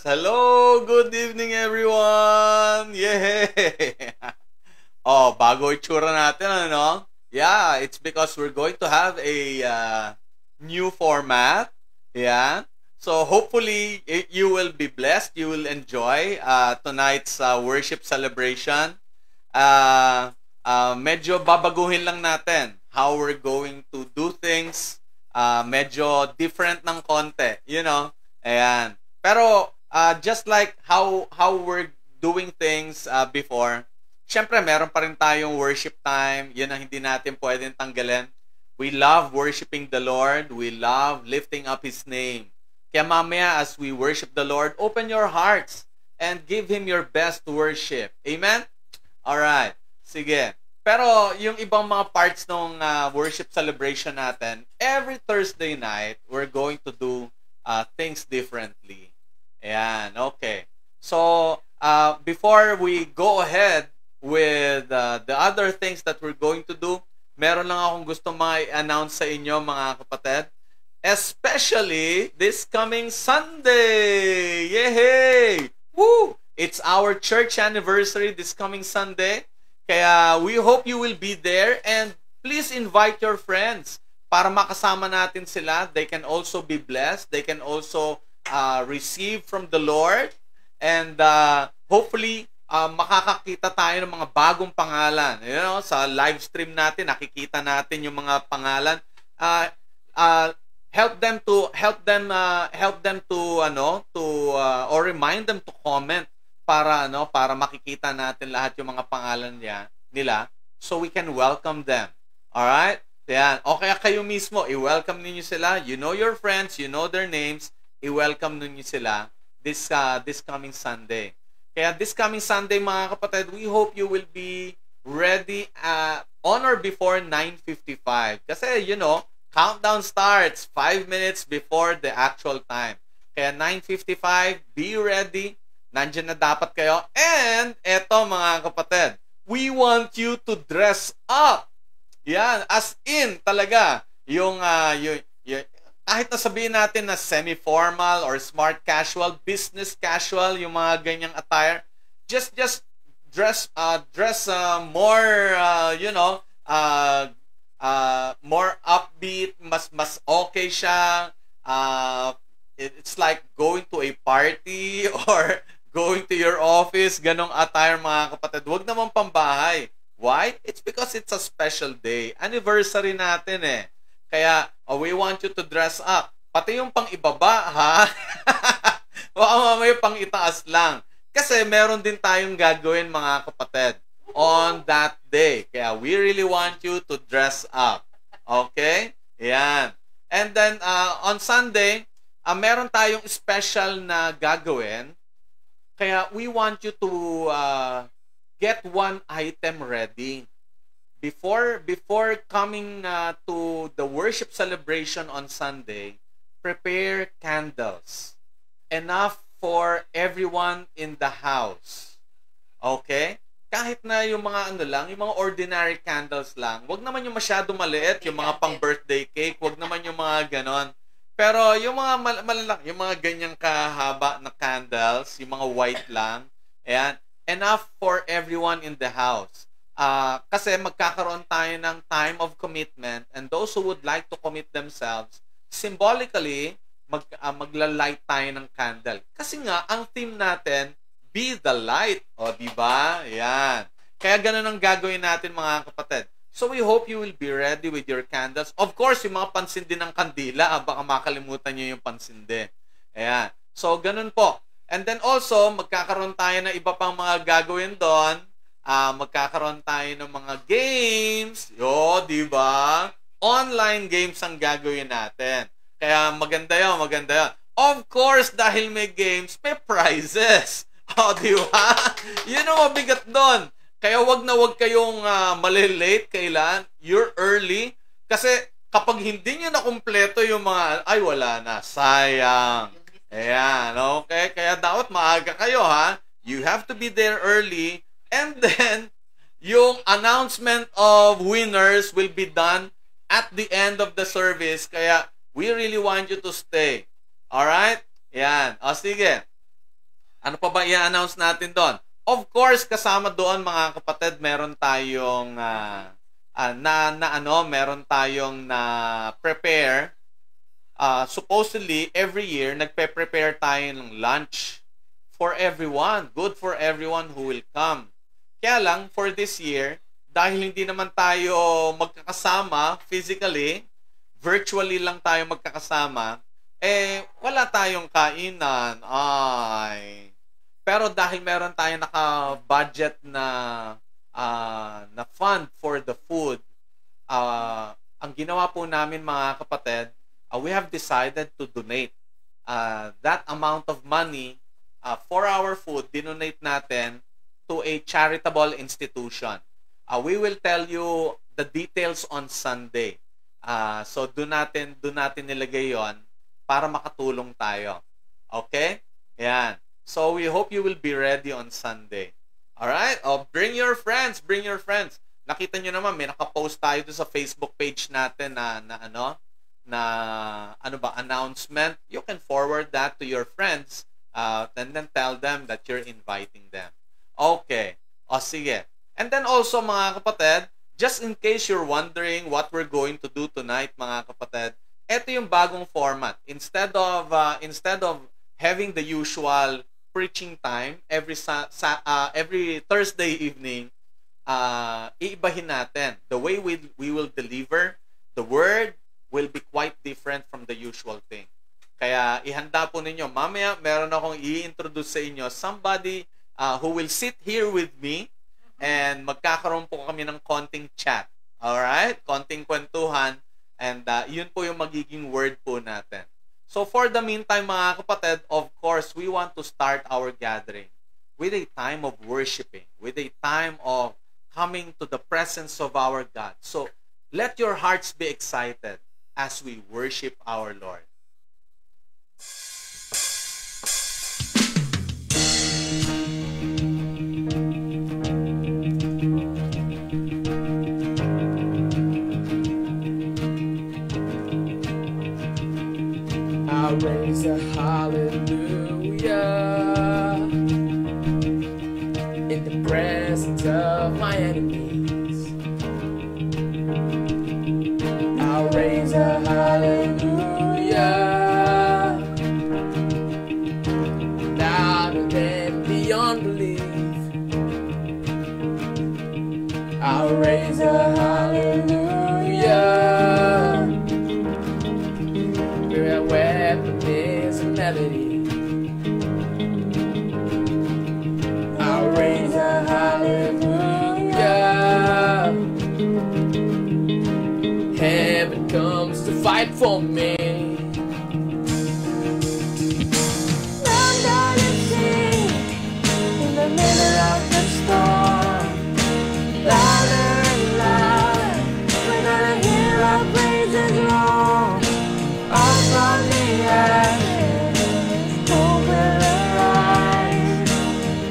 Hello, good evening everyone. Yay! Oh, bago itsura natin ano? Yeah, it's because we're going to have a new format. Yeah. So hopefully you will be blessed. You will enjoy tonight's worship celebration. Medyo babaguhin lang natin how we're going to do things. Medyo different ng konti, you know. Ayan. Pero just like how we're doing things before, syempre meron pa rin tayong worship time. Yun ang hindi natin pwedeng tanggalin. We love worshiping the Lord. We love lifting up His name. Kaya mamaya as we worship the Lord, open your hearts and give Him your best worship. Amen? Alright. Sige. Pero yung ibang mga parts ng worship celebration natin, every Thursday night, we're going to do things differently. Ayan, okay. So, before we go ahead with the other things that we're going to do, meron lang akong gusto ma-announce sa inyo mga kapatid. Especially this coming Sunday! Yay! Woo! It's our church anniversary this coming Sunday. Kaya we hope you will be there and please invite your friends para makasama natin sila. They can also be blessed. They can also receive from the Lord. And hopefully, makakakita tayo ng mga bagong pangalan. You know, sa live stream natin, nakikita natin yung mga pangalan. Help them to or remind them to comment para makikita natin lahat yung mga pangalan nila so we can welcome them. All right? Yan. O kaya kayo mismo, i-welcome ninyo sila. You know your friends, you know their names, i-welcome ninyo sila this coming Sunday. Kaya this coming Sunday, mga kapatid, we hope you will be ready on or before 9:55. Kasi, you know, countdown starts 5 minutes before the actual time. Kaya 9:55, be ready. Nandiyan na dapat kayo. And, eto mga kapatid, we want you to dress up. Yan, as in talaga, yung kahit na sabihin natin na semi-formal or smart casual, business casual, yung mga ganyang attire, just dress more, more upbeat, mas okay siya. It's like going to a party or going to your office, ganong attire mga kapatid. Huwag naman pambahay. Why? It's because it's a special day. Anniversary natin eh. Kaya, we want you to dress up. Pati yung pang ibaba, ha? Baka mamaya pang itaas lang. Kasi meron din tayong gagawin mga kapatid on that day. Kaya we really want you to dress up. Okay? Yan. And then, on Sunday, meron tayong special na gagawin. Kaya we want you to get one item ready. Before coming to the worship celebration on Sunday, prepare candles. Enough for everyone in the house. Okay? Kahit na yung mga yung mga ordinary candles lang. Wag naman yung masyado maliit, yung mga pang birthday cake, wag naman yung mga ganon. Pero yung mga malalaki, yung mga ganyang kahaba na candles, yung mga white lang, ayan, enough for everyone in the house. Kasi magkakaroon tayo ng time of commitment and those who would like to commit themselves, symbolically, maglalight tayo ng candle. Kasi nga, ang theme natin, be the light. O, diba? Ayan. Kaya ganun ang gagawin natin mga kapatid. So we hope you will be ready with your candles. Of course, yung mga pansindi ng kandila, baka makalimutan nyo yung pansindi. Ayan. So, ganun po. And then also, magkakaroon tayo ng iba pang mga gagawin doon. Magkakaroon tayo ng mga games. Di ba? Online games ang gagawin natin. Kaya maganda yun. Of course, dahil may games, may prizes. Di ba? Yun ang mabigat doon. Kaya wag kayong malilate kailan. You're early. Kasi kapag hindi nyo na kumpleto yung mga, ay wala na, sayang. Ayan, okay? Kaya dapat maaga kayo, ha? You have to be there early. And then, yung announcement of winners will be done at the end of the service. Kaya, we really want you to stay. Alright? Yan. O, sige. Ano pa ba i-announce natin doon? Of course, kasama doon mga kapatid, meron tayong meron tayong na prepare. Supposedly every year nagpe-prepare tayo ng lunch for everyone, good for everyone who will come. Kaya lang for this year, dahil hindi naman tayo magkakasama physically, virtually lang tayo magkakasama, wala tayong kainan. Pero dahil meron tayong naka-budget na fund for the food, ang ginawa po namin mga kapatid, we have decided to donate that amount of money for our food, dinonate natin to a charitable institution. We will tell you the details on Sunday. So doon natin nilagay 'yon para makatulong tayo. Okay? Yan. So we hope you will be ready on Sunday. All right? Bring your friends, bring your friends. Nakita niyo naman may naka-post tayo doon sa Facebook page natin na announcement. You can forward that to your friends and then tell them that you're inviting them. Okay. Sige. And then also mga kapatid, just in case you're wondering what we're going to do tonight mga kapatid, ito yung bagong format. Instead of having the usual preaching time every Thursday evening, iibahin natin. The way we will deliver the word will be quite different from the usual thing. Kaya ihanda po ninyo. Mamaya meron akong i-introduce sa inyo somebody who will sit here with me and magkakaroon po kami ng konting chat. Alright? Konting kwentuhan. And yun po yung magiging word po natin. So for the meantime mga kapatid, of course, we want to start our gathering with a time of worshiping, with a time of coming to the presence of our God. So let your hearts be excited as we worship our Lord. I'll raise a hallelujah in the presence of my enemies. I'll raise a hallelujah louder than beyond belief. I'll raise a hallelujah where a weapon is a melody. I'll raise a hallelujah. Heaven comes to fight for me. I'm gonna sing in the middle of the storm, louder and louder. We're gonna hear our praises roar. Up from the ashes, hope will arise.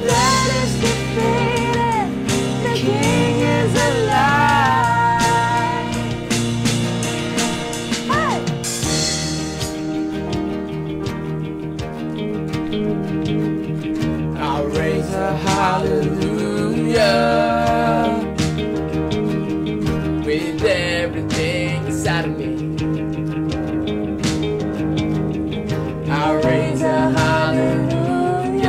That is defeated, the King is alive. Hey! I'll raise a hallelujah with everything inside of me. I'll raise a hallelujah.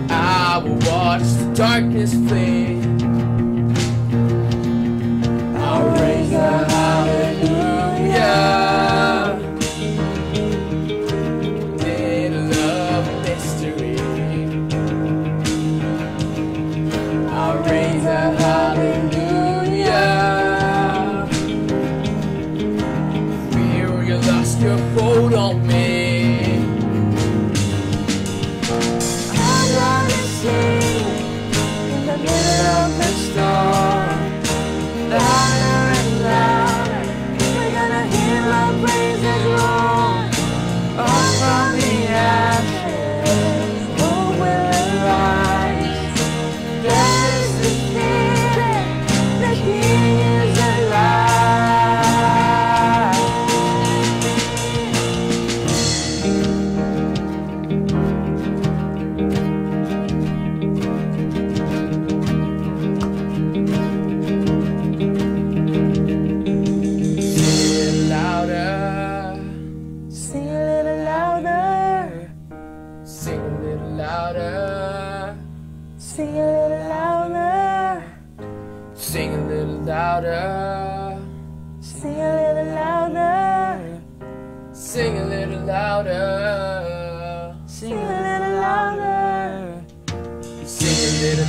I will watch the darkness flee. I'll raise a hallelujah. Middle of mystery. I'll raise a hallelujah. You lost your hold on me. I'm gonna sing in the middle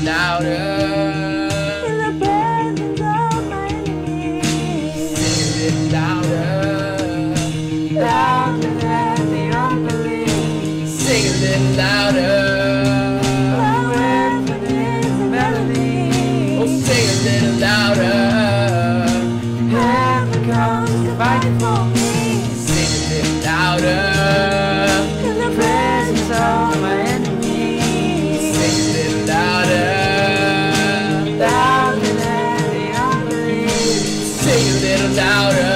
louder. In the presence of my enemies. Sing a little louder. Louder than the unbelief. Sing a little louder. My weapon is a melody. Oh, sing a little louder. Heaven comes to fight for me. Sing a little louder. In the presence of my enemies. Sing a little louder. Louder than the unbelief. Sing a little louder.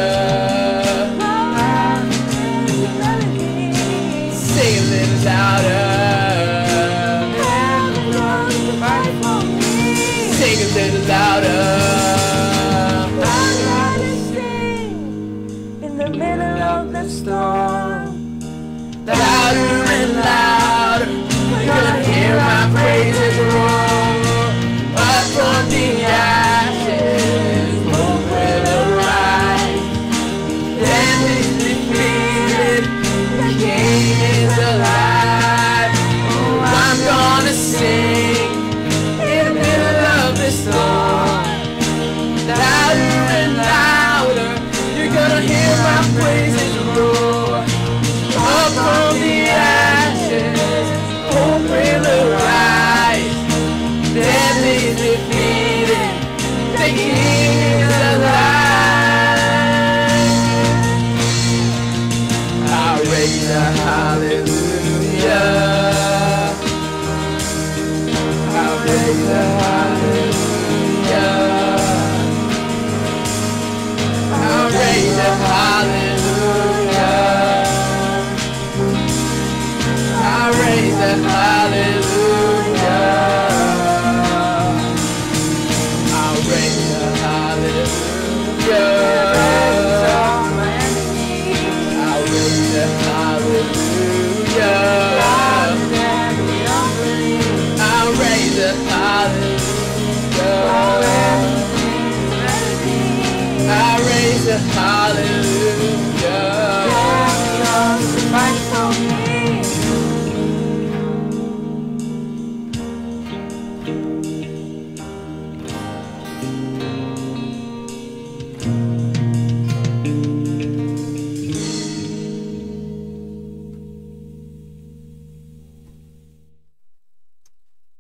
My weapon is a melody. Sing a little louder. Heaven comes to fight for me. Sing a little louder. I'd rather sing in the middle of the storm. Louder and louder. You're gonna hear my praises roar. Up from the ashes, hope will arise. Death is defeated, the King is alive. Oh, I'm gonna sing in the middle of the storm. Louder and louder, you're gonna hear my praises roar. Up from the ashes, hope will arise. Death is defeated, the King is alive. I raise a hallelujah. I raise a hallelujah. I raise a hallelujah. I raise a hallelujah. I raise a hallelujah. My enemies. I raise a hallelujah. Louder than the unbelief. I raise a hallelujah. I raise a hallelujah. Comes to fight for me.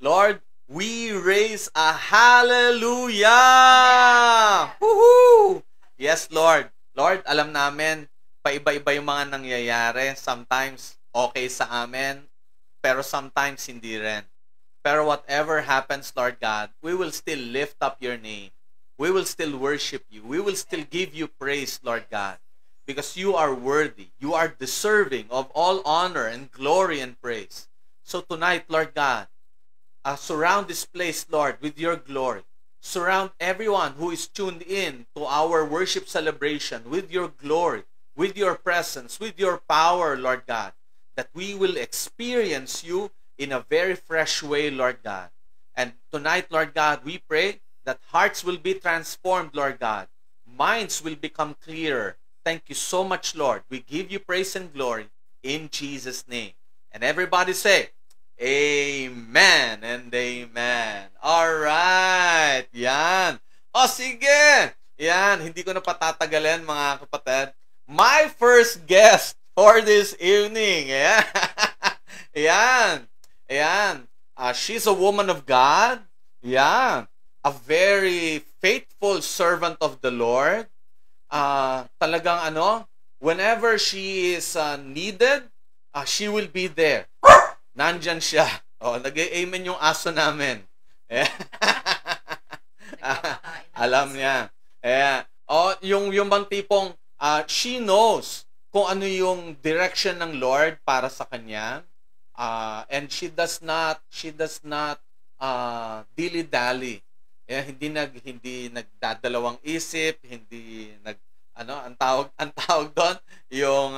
Lord, we raise a hallelujah! Woohoo! Yes, Lord. Lord, alam namin, paiba-iba yung mga nangyayari. Sometimes, okay sa amin, pero sometimes hindi rin. Pero whatever happens, Lord God, we will still lift up your name. We will still worship you. We will still give you praise, Lord God, because you are worthy. You are deserving of all honor and glory and praise. So tonight, Lord God, surround this place, Lord, with your glory. Surround everyone who is tuned in to our worship celebration with your glory, with your presence, with your power, Lord God, that we will experience you in a very fresh way, Lord God. And tonight, Lord God, we pray that hearts will be transformed, Lord God. Minds will become clearer. Thank you so much, Lord. We give you praise and glory in Jesus' name. And everybody say, Amen and amen. Alright. Yan. O sige. Yan. Hindi ko na patatagalin, mga kapatid. My first guest for this evening. Yan. Yan. Yan. She's a woman of God. Yan. A very faithful servant of the Lord. Talagang whenever she is needed, she will be there. Nandyan siya. Nag-amen yung aso namin. Alam niya. Yung bang tipong she knows kung ano yung direction ng Lord para sa kanya. And she does not dilly-dally. Hindi nagdadalawang isip, hindi ang tawag doon yung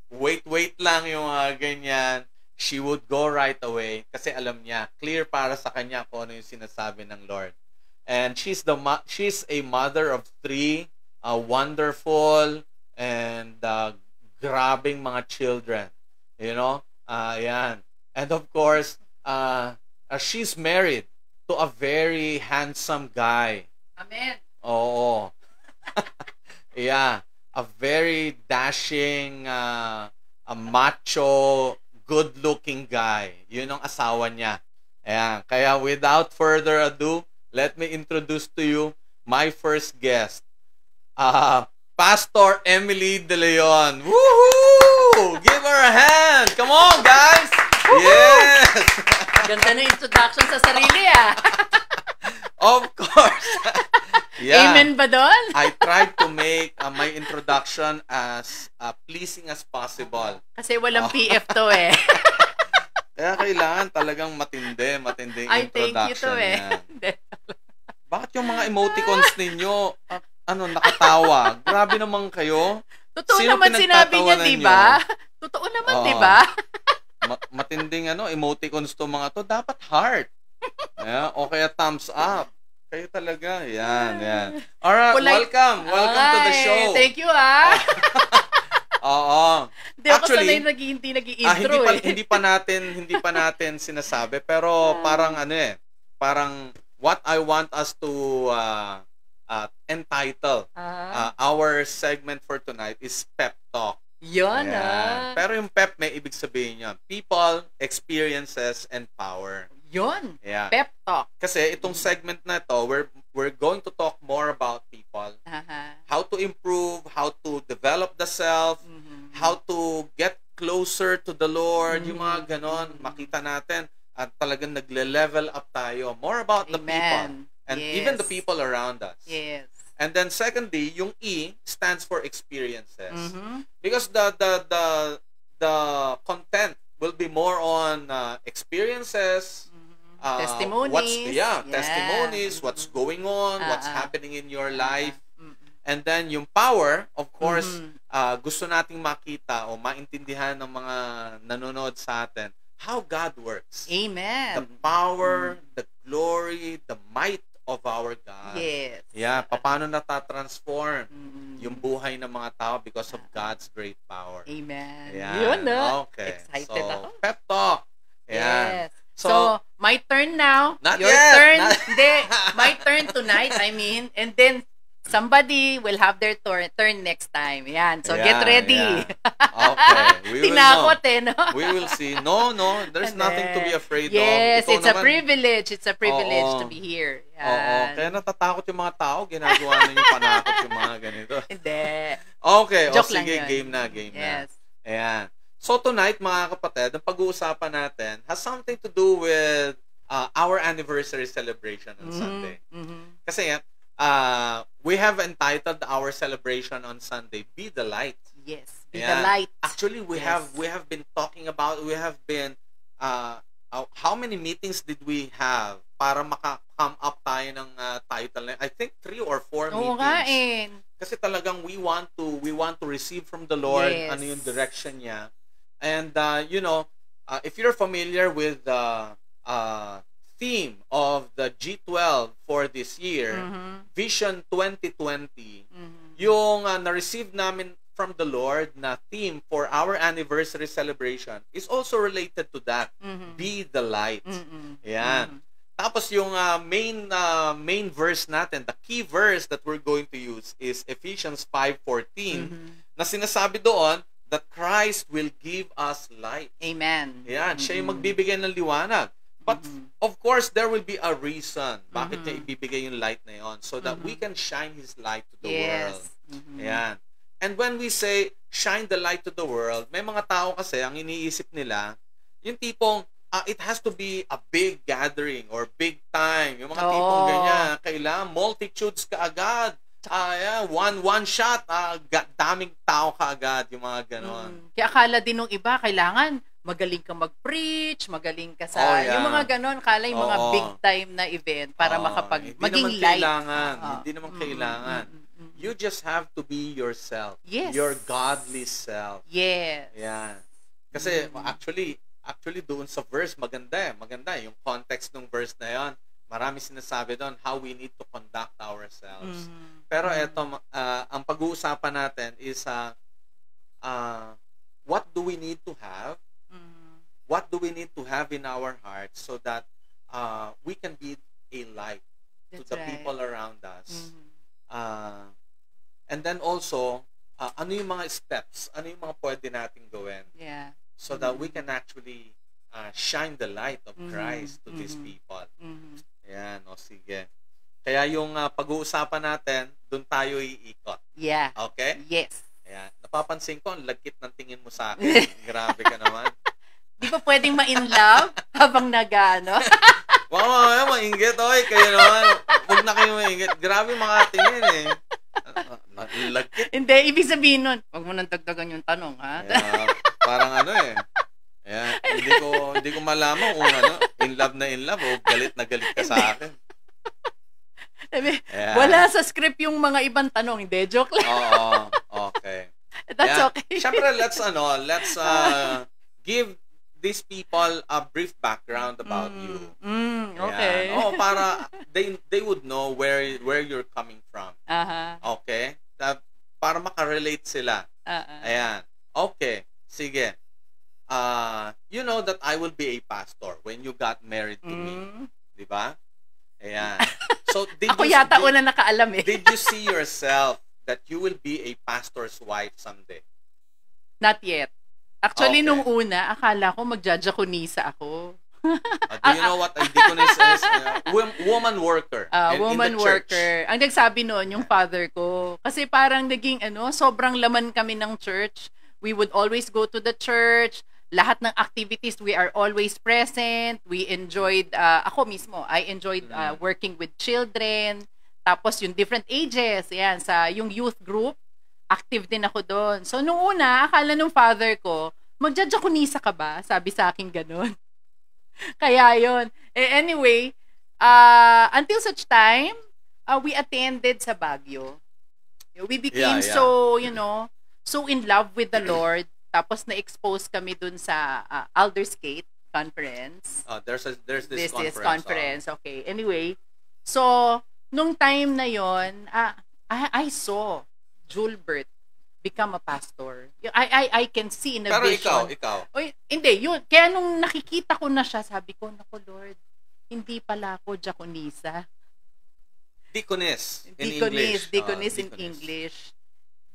wait lang yung ganyan. She would go right away kasi alam niya, clear para sa kanya kung ano yung sinasabi ng Lord. And she's a mother of 3 wonderful and grabing mga children. You know? Yan. And of course, she's married to a very handsome guy. Amen. Oo. Yeah. A very dashing, a macho, good-looking guy. Yun ang asawa niya. Ayan. Kaya without further ado, let me introduce to you my first guest. Pastor Emily De Leon. Woohoo! Give her a hand! Come on, guys! Yes! Ganda na introduction sa sarili, ah. Of course! Yeah. Amen ba doon? I tried to make my introduction as pleasing as possible. Kasi walang PF to eh. Kaya kailangan talagang matinding Ay, thank you introduction to eh. yan. Bakit yung mga emoticons ninyo, nakatawa? Grabe naman kayo. Totoo Sino naman sinabi niya, pinagtatawanan di nyo? ba? Totoo naman, Oo. di ba? Matinding emoticons to mga to. Dapat heart. Yeah, o kaya thumbs up. Kayo talaga. Yan. Alright, Polite. welcome to the Ay, show. Thank you, ah. Oo. Hindi ako Actually, sanay nag-intro eh. hindi pa natin sinasabi, pero parang parang what I want us to entitle our segment for tonight is Pep Talk. Yun, Ayan. Pero yung pep may ibig sabihin yun. People, experiences, and power. Yun. Yeah. Pep talk. Kasi itong segment na ito, we're going to talk more about people. How to improve, how to develop the self, how to get closer to the Lord, yung mga ganon, makita natin at talagang nagle-level up tayo. More about the people and even the people around us. Yes. And then secondly, yung E stands for experiences. Because the content will be more on experiences, testimonies. Testimonies, what's going on, what's happening in your life. And then yung power, of course, gusto nating makita o maintindihan ng mga nanonood sa atin how God works. Amen. The power, the glory, the might of our God. Yes. Yeah, paano natatransform yung buhay ng mga tao because of God's great power. Amen. Ayan. Yun, no? Okay. Excited ako. Pep talk. Ayan. Yes. So, my turn now. Not Your yet. turn. Hindi. My turn tonight, I mean. And then, somebody will have their turn next time. Yan. So, get ready. Yeah. Okay. We will Tinakot know. no? We will see. No. There's nothing to be afraid yes, of. it's a privilege. It's a privilege to be here. Yan. Oo. Kaya natatakot yung mga tao. Ginagawa na yung panakot yung mga ganito. Hindi. Okay. Joke Sige. lang yun. Game na. Yes. Ayan. So tonight, mga kapatid, ang pag-uusapan natin has something to do with our anniversary celebration on Sunday. Kasi we have entitled our celebration on Sunday, Be the Light. Yes. Be the light. Actually, we have been talking about, how many meetings did we have para maka-come up tayo ng title na? I think 3 or 4 meetings. Oo nga eh. Kasi talagang we want to receive from the Lord ano yung direction niya. And if you're familiar with the theme of the G12 for this year, Vision 2020, yung na-receive namin from the Lord na theme for our anniversary celebration is also related to that. Be the light. Yan. Tapos yung main verse natin, the key verse that we're going to use is Ephesians 5:14 na sinasabi doon that Christ will give us light. Amen. Yan, siya yung magbibigay ng liwanag. But of course, there will be a reason bakit niya ibibigay yung light na yon, so that we can shine His light to the world. Yan. And when we say shine the light to the world, may mga tao kasi ang iniisip nila, yung tipong it has to be a big gathering or big time. Yung mga tipong ganyan, kailangan multitudes kaagad. One shot, daming tao kaagad, yung mga ganon. Kaya akala din nung iba, kailangan magaling ka mag-preach, magaling ka sa, yung mga ganon, akala yung mga big time na event para maging light. Hindi naman kailangan. You just have to be yourself. Yes. Your godly self. Yes. Yan. Kasi actually doon sa verse, maganda. Yung context ng verse na yon. Marami sinasabi doon how we need to conduct ourselves. Pero eto, ang pag-uusapan natin is what do we need to have? What do we need to have in our hearts so that we can be a light to That's the right. people around us. Mhm. And then also, ano yung mga steps? Ano yung mga pwede nating gawin Yeah. so that we can actually shine the light of Mhm. Christ to these Mhm. people. Mhm. Ayan, o sige. Kaya yung pag-uusapan natin, doon tayo iikot. Yeah. Okay? Yes. Ayan. Napapansin ko, ang lagkit ng tingin mo sa akin. Grabe ka naman. Di ba pwedeng ma-in love habang nag-ano? Baka mamaya mainggit, oy. Kayo naman. Huwag na kayo mainggit. Grabe mga tingin eh. Lagkit. Hindi, ibig sabihin nun, wag mo nang dagdagan yung tanong, ha? Ayan, parang ano eh. Ayan, hindi ko malaman kung ano, in love o galit na galit ka sa akin. Sabi, Ayan. wala sa script yung mga ibang tanong. Hindi, joke lang. Oo, okay. That's Ayan. okay. Siyempre, let's give these people a brief background about you. Okay. Ayan. Para they would know where you're coming from. Aha. Okay? Para makarelate sila. Ayan. Okay. Sige. You know that I will be a pastor when you got married to me. Di ba? Ayan. So, Ako yata una nakaalam eh. did you see yourself that you will be a pastor's wife someday? Not yet. Actually, Okay. nung una, akala ko magjajakunisa ako. Do you know what a deaconess is? Woman worker. in Woman the church. worker. Ang nagsabi noon, yung father ko. Kasi parang naging sobrang laman kami ng church. We would always go to the church. Lahat ng activities, we are always present. We enjoyed, ako mismo, I enjoyed working with children. Tapos yung different ages, yan, yung youth group, active din ako doon. So, nung una, akala nung father ko, magjajakunisa ka ba? Sabi sa akin ganun. Kaya yun. Anyway, until such time, we attended sa Baguio. We became so in love with the Lord. Tapos na-expose kami dun sa Aldersgate Conference. There's this This conference. conference. Okay. Anyway, so, nung time na yon, I saw Julbert become a pastor. I can see in a Pero vision. ikaw. Oy, hindi, yun. Kaya nung nakikita ko na siya, sabi ko, naku Lord, hindi pala ako diakonisa. Deaconess in Deaconess, English. deaconess in English.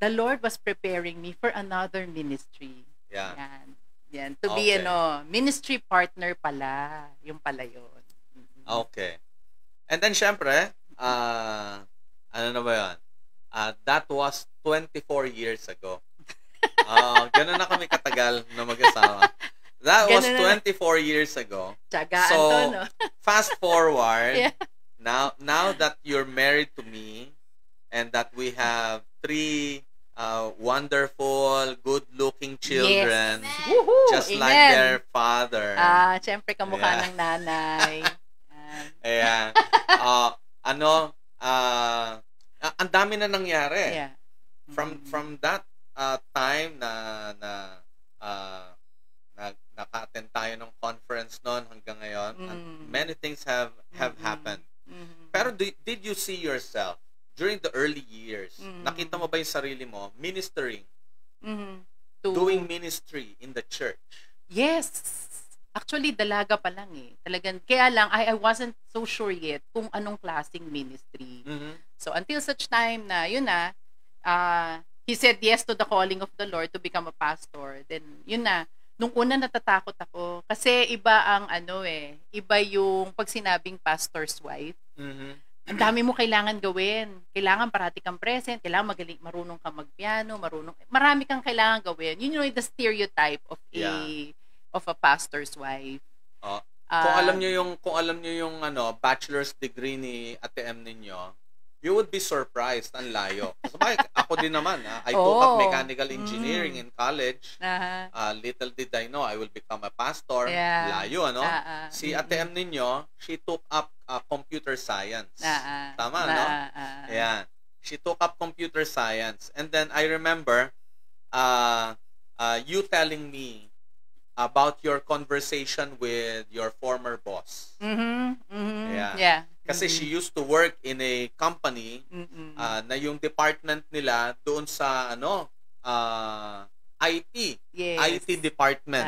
The Lord was preparing me for another ministry. Yeah. Yan. To be, Okay. ministry partner pala. Yung pala yun. Okay. And then, syempre, ano na ba yun? That was 24 years ago. Ganun na kami katagal na mag-asawa. That was Ganun na. 24 years ago. Tsagaan So, to, no? fast forward, Yeah. now that you're married to me, and that we have 3 wonderful, good-looking children, Woohoo! just Amen. like their father. Siyempre kamukha Yeah. ng nanay. Ayan. Ang dami na nangyari. Yeah. From that time na naka-attend tayo ng conference noon hanggang ngayon, many things have happened. Pero did you see yourself during the early years? Nakita mo ba yung sarili mo ministering, doing ministry in the church? Yes. Actually, dalaga pa lang eh. Talagang, kaya lang, I wasn't so sure yet kung anong klaseng ministry. So, until such time na, yun na, he said yes to the calling of the Lord to become a pastor. Then, yun na, nung una natatakot ako. Kasi iba ang iba yung pag sinabing pastor's wife. Ang dami mo kailangan gawin. Kailangan parati kang present, kailangan marunong kang magpiano, marami kang kailangan gawin. You know, the stereotype of a pastor's wife. Kung alam niyo yung bachelor's degree ni Ate M ninyo, you would be surprised. Ang layo. Sabay, ako din naman. I took up mechanical engineering in college. Little did I know I will become a pastor. Yeah. Layo, ano? Si Ate M ninyo, she took up computer science. Tama, no? Ayan. She took up computer science. And then I remember you telling me about your conversation with your former boss. Yeah. Yeah. Kasi she used to work in a company na yung department nila doon sa IT. Yes. IT department.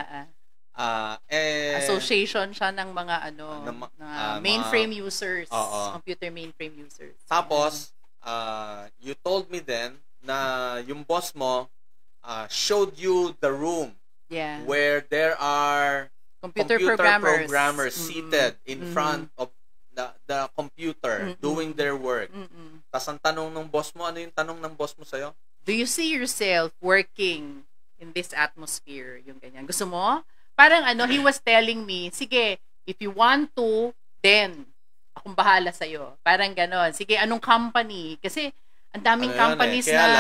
Association siya ng mga mainframe users, Oo. computer mainframe users. Tapos, you told me then na yung boss mo showed you the room yeah. where there are Computer programmers programmers. seated in front of the computer doing their work. Tapos ang tanong ng boss mo, ano yung tanong ng boss mo sa'yo? Do you see yourself working in this atmosphere? Yung ganyan. Gusto mo? Parang he was telling me, sige, if you want to, then akong bahala sa'yo. Parang ganon. Sige, anong company? Kasi ang daming companies Kaya na,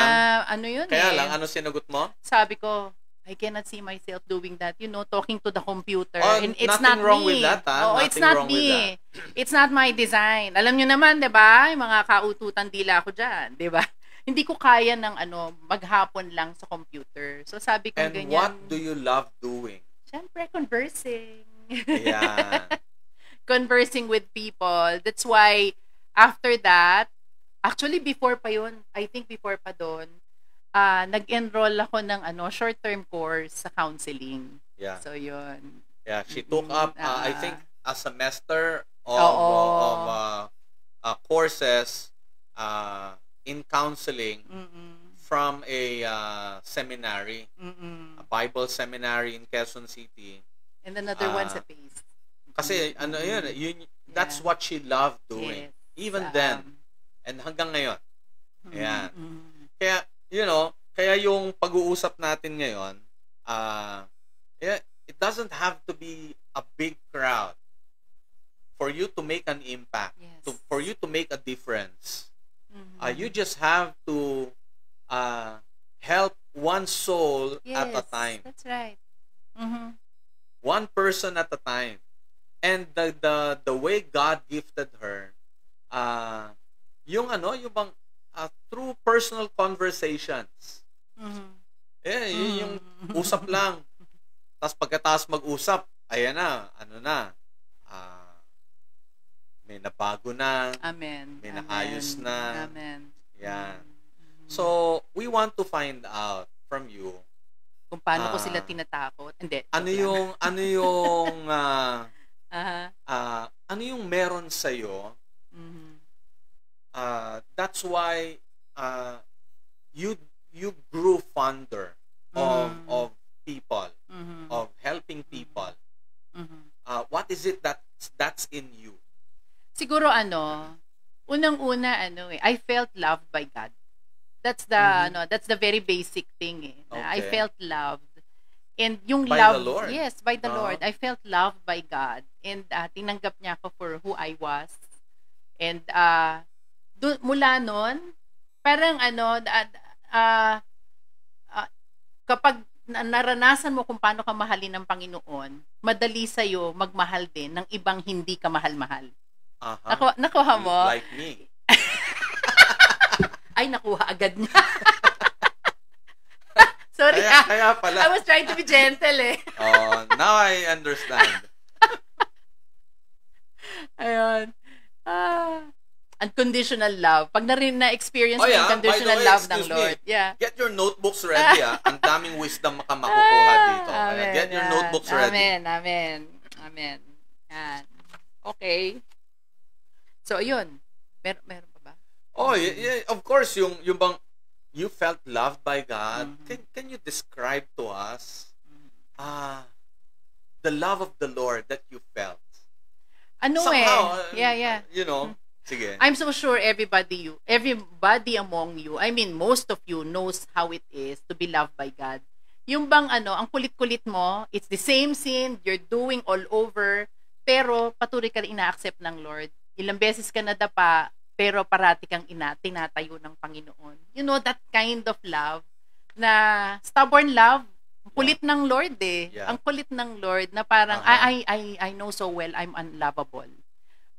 lang, Kaya lang, ano sinagot mo? Sabi ko, I cannot see myself doing that, talking to the computer. Oh, And it's nothing not wrong me. with that, ha? Oo, Nothing it's not wrong with me. It's not my design. Alam nyo naman, di ba? Yung mga kaututan dila ko dyan, di ba? Hindi ko kaya ng maghapon lang sa computer. So sabi ko And ganyan. what do you love doing? Siyempre, conversing. Yeah. Conversing with people. That's why, after that, actually before pa yun, I think before pa doon, nag-enroll ako ng short-term course sa counseling. Yeah. So, yun. Yeah, she took up I think a semester of Oo. courses in counseling Mm-mm. from a seminary, Mm-mm. a Bible seminary in Quezon City. And another one sa PACE. Kasi that's what she loved doing. Yes. Even then and hanggang ngayon. Ayan. Mm-mm. Kaya kaya yung pag-uusap natin ngayon, it doesn't have to be a big crowd for you to make an impact, Yes. for you to make a difference. Mhm. You just have to help one soul at a Yes, time, that's right. Mhm. one person at a time. And the way God gifted her, yung bang through personal conversations. Mhm. Yung usap lang. Tapos pagkatapos mag-usap, ayan na, may nabago na. Amen. May Amen. naayos na. Amen. Yan. Mhm. So, we want to find out from you, Kung paano ko sila tinatakot. Hindi. ano joke lang. yung Aha. ano yung meron sa'yo, Mhm. that's why you grew fonder of people, Mhm. of helping people. Mhm. What is it that's in you? Siguro unang-una I felt loved by God. That's the that's the very basic thing I Okay. felt loved. And yung By love, the Lord? yes, by the Ah. Lord. I felt loved by God. And tinanggap niya ako for who I was. And mula noon, parang kapag naranasan mo kung paano ka mahalin ng Panginoon, madali sa'yo magmahal din ng ibang hindi ka mahal-mahal. Nakuha mo? Like me. Ay, nakuha agad niya. Sorry, Kaya pala. I was trying to be gentle Oh, now I understand. Ayun. Unconditional love. Pag na-experience mo Oh, yeah. yung unconditional By the way, love ng excuse Lord. me. Yeah. Get your notebooks ready, Ang daming wisdom makukuha dito. Kaya Amen, get your yan. notebooks ready. Amen. Yan. Okay. So, yun. Meron pa ba? Oh, yeah, of course, yung bang you felt loved by God. Mhm. Can you describe to us the love of the Lord that you felt? Somehow, Yeah. sige. I'm so sure everybody among you, I mean, most of you knows how it is to be loved by God. Yung bang ang kulit-kulit mo, it's the same sin you're doing all over, pero patuloy ka rin ina-accept ng Lord. Ilang beses ka nadapa, pero parati kang tinatayo ng Panginoon. You know, that kind of love, na stubborn love, ang kulit ng Lord Yeah. Ang kulit ng Lord na parang, I know so well I'm unlovable.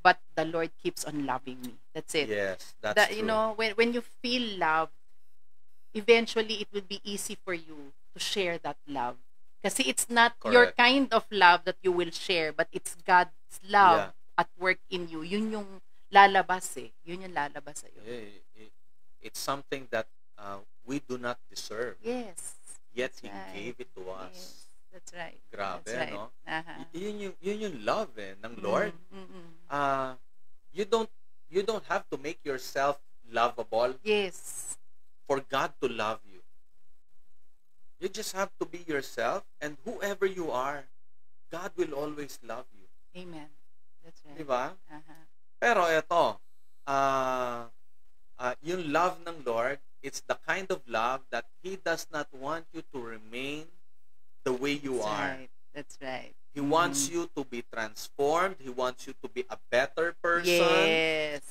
But the Lord keeps on loving me. That's it. Yes, that's That, true. when you feel love, eventually it will be easy for you to share that love. Kasi it's not your Correct. kind of love that you will share, but it's God's love Yeah. at work in you. Yun yung lalabas Yun yung lalabas sa'yo. It's something that we do not deserve. Yes. Yet That's He right. gave it to us. Yes. That's right. Grabe, That's right. no? Aha. Yun yung love ng Lord. Mm. You don't have to make yourself lovable Yes. for God to love you. You just have to be yourself, and whoever you are, God will always love you. Amen. That's right. Di ba? Aha. Pero ito, yung love ng Lord, it's the kind of love that He does not want you to remain the way you That's are. right. That's right. He wants you to be transformed. He wants you to be a better person. Yes.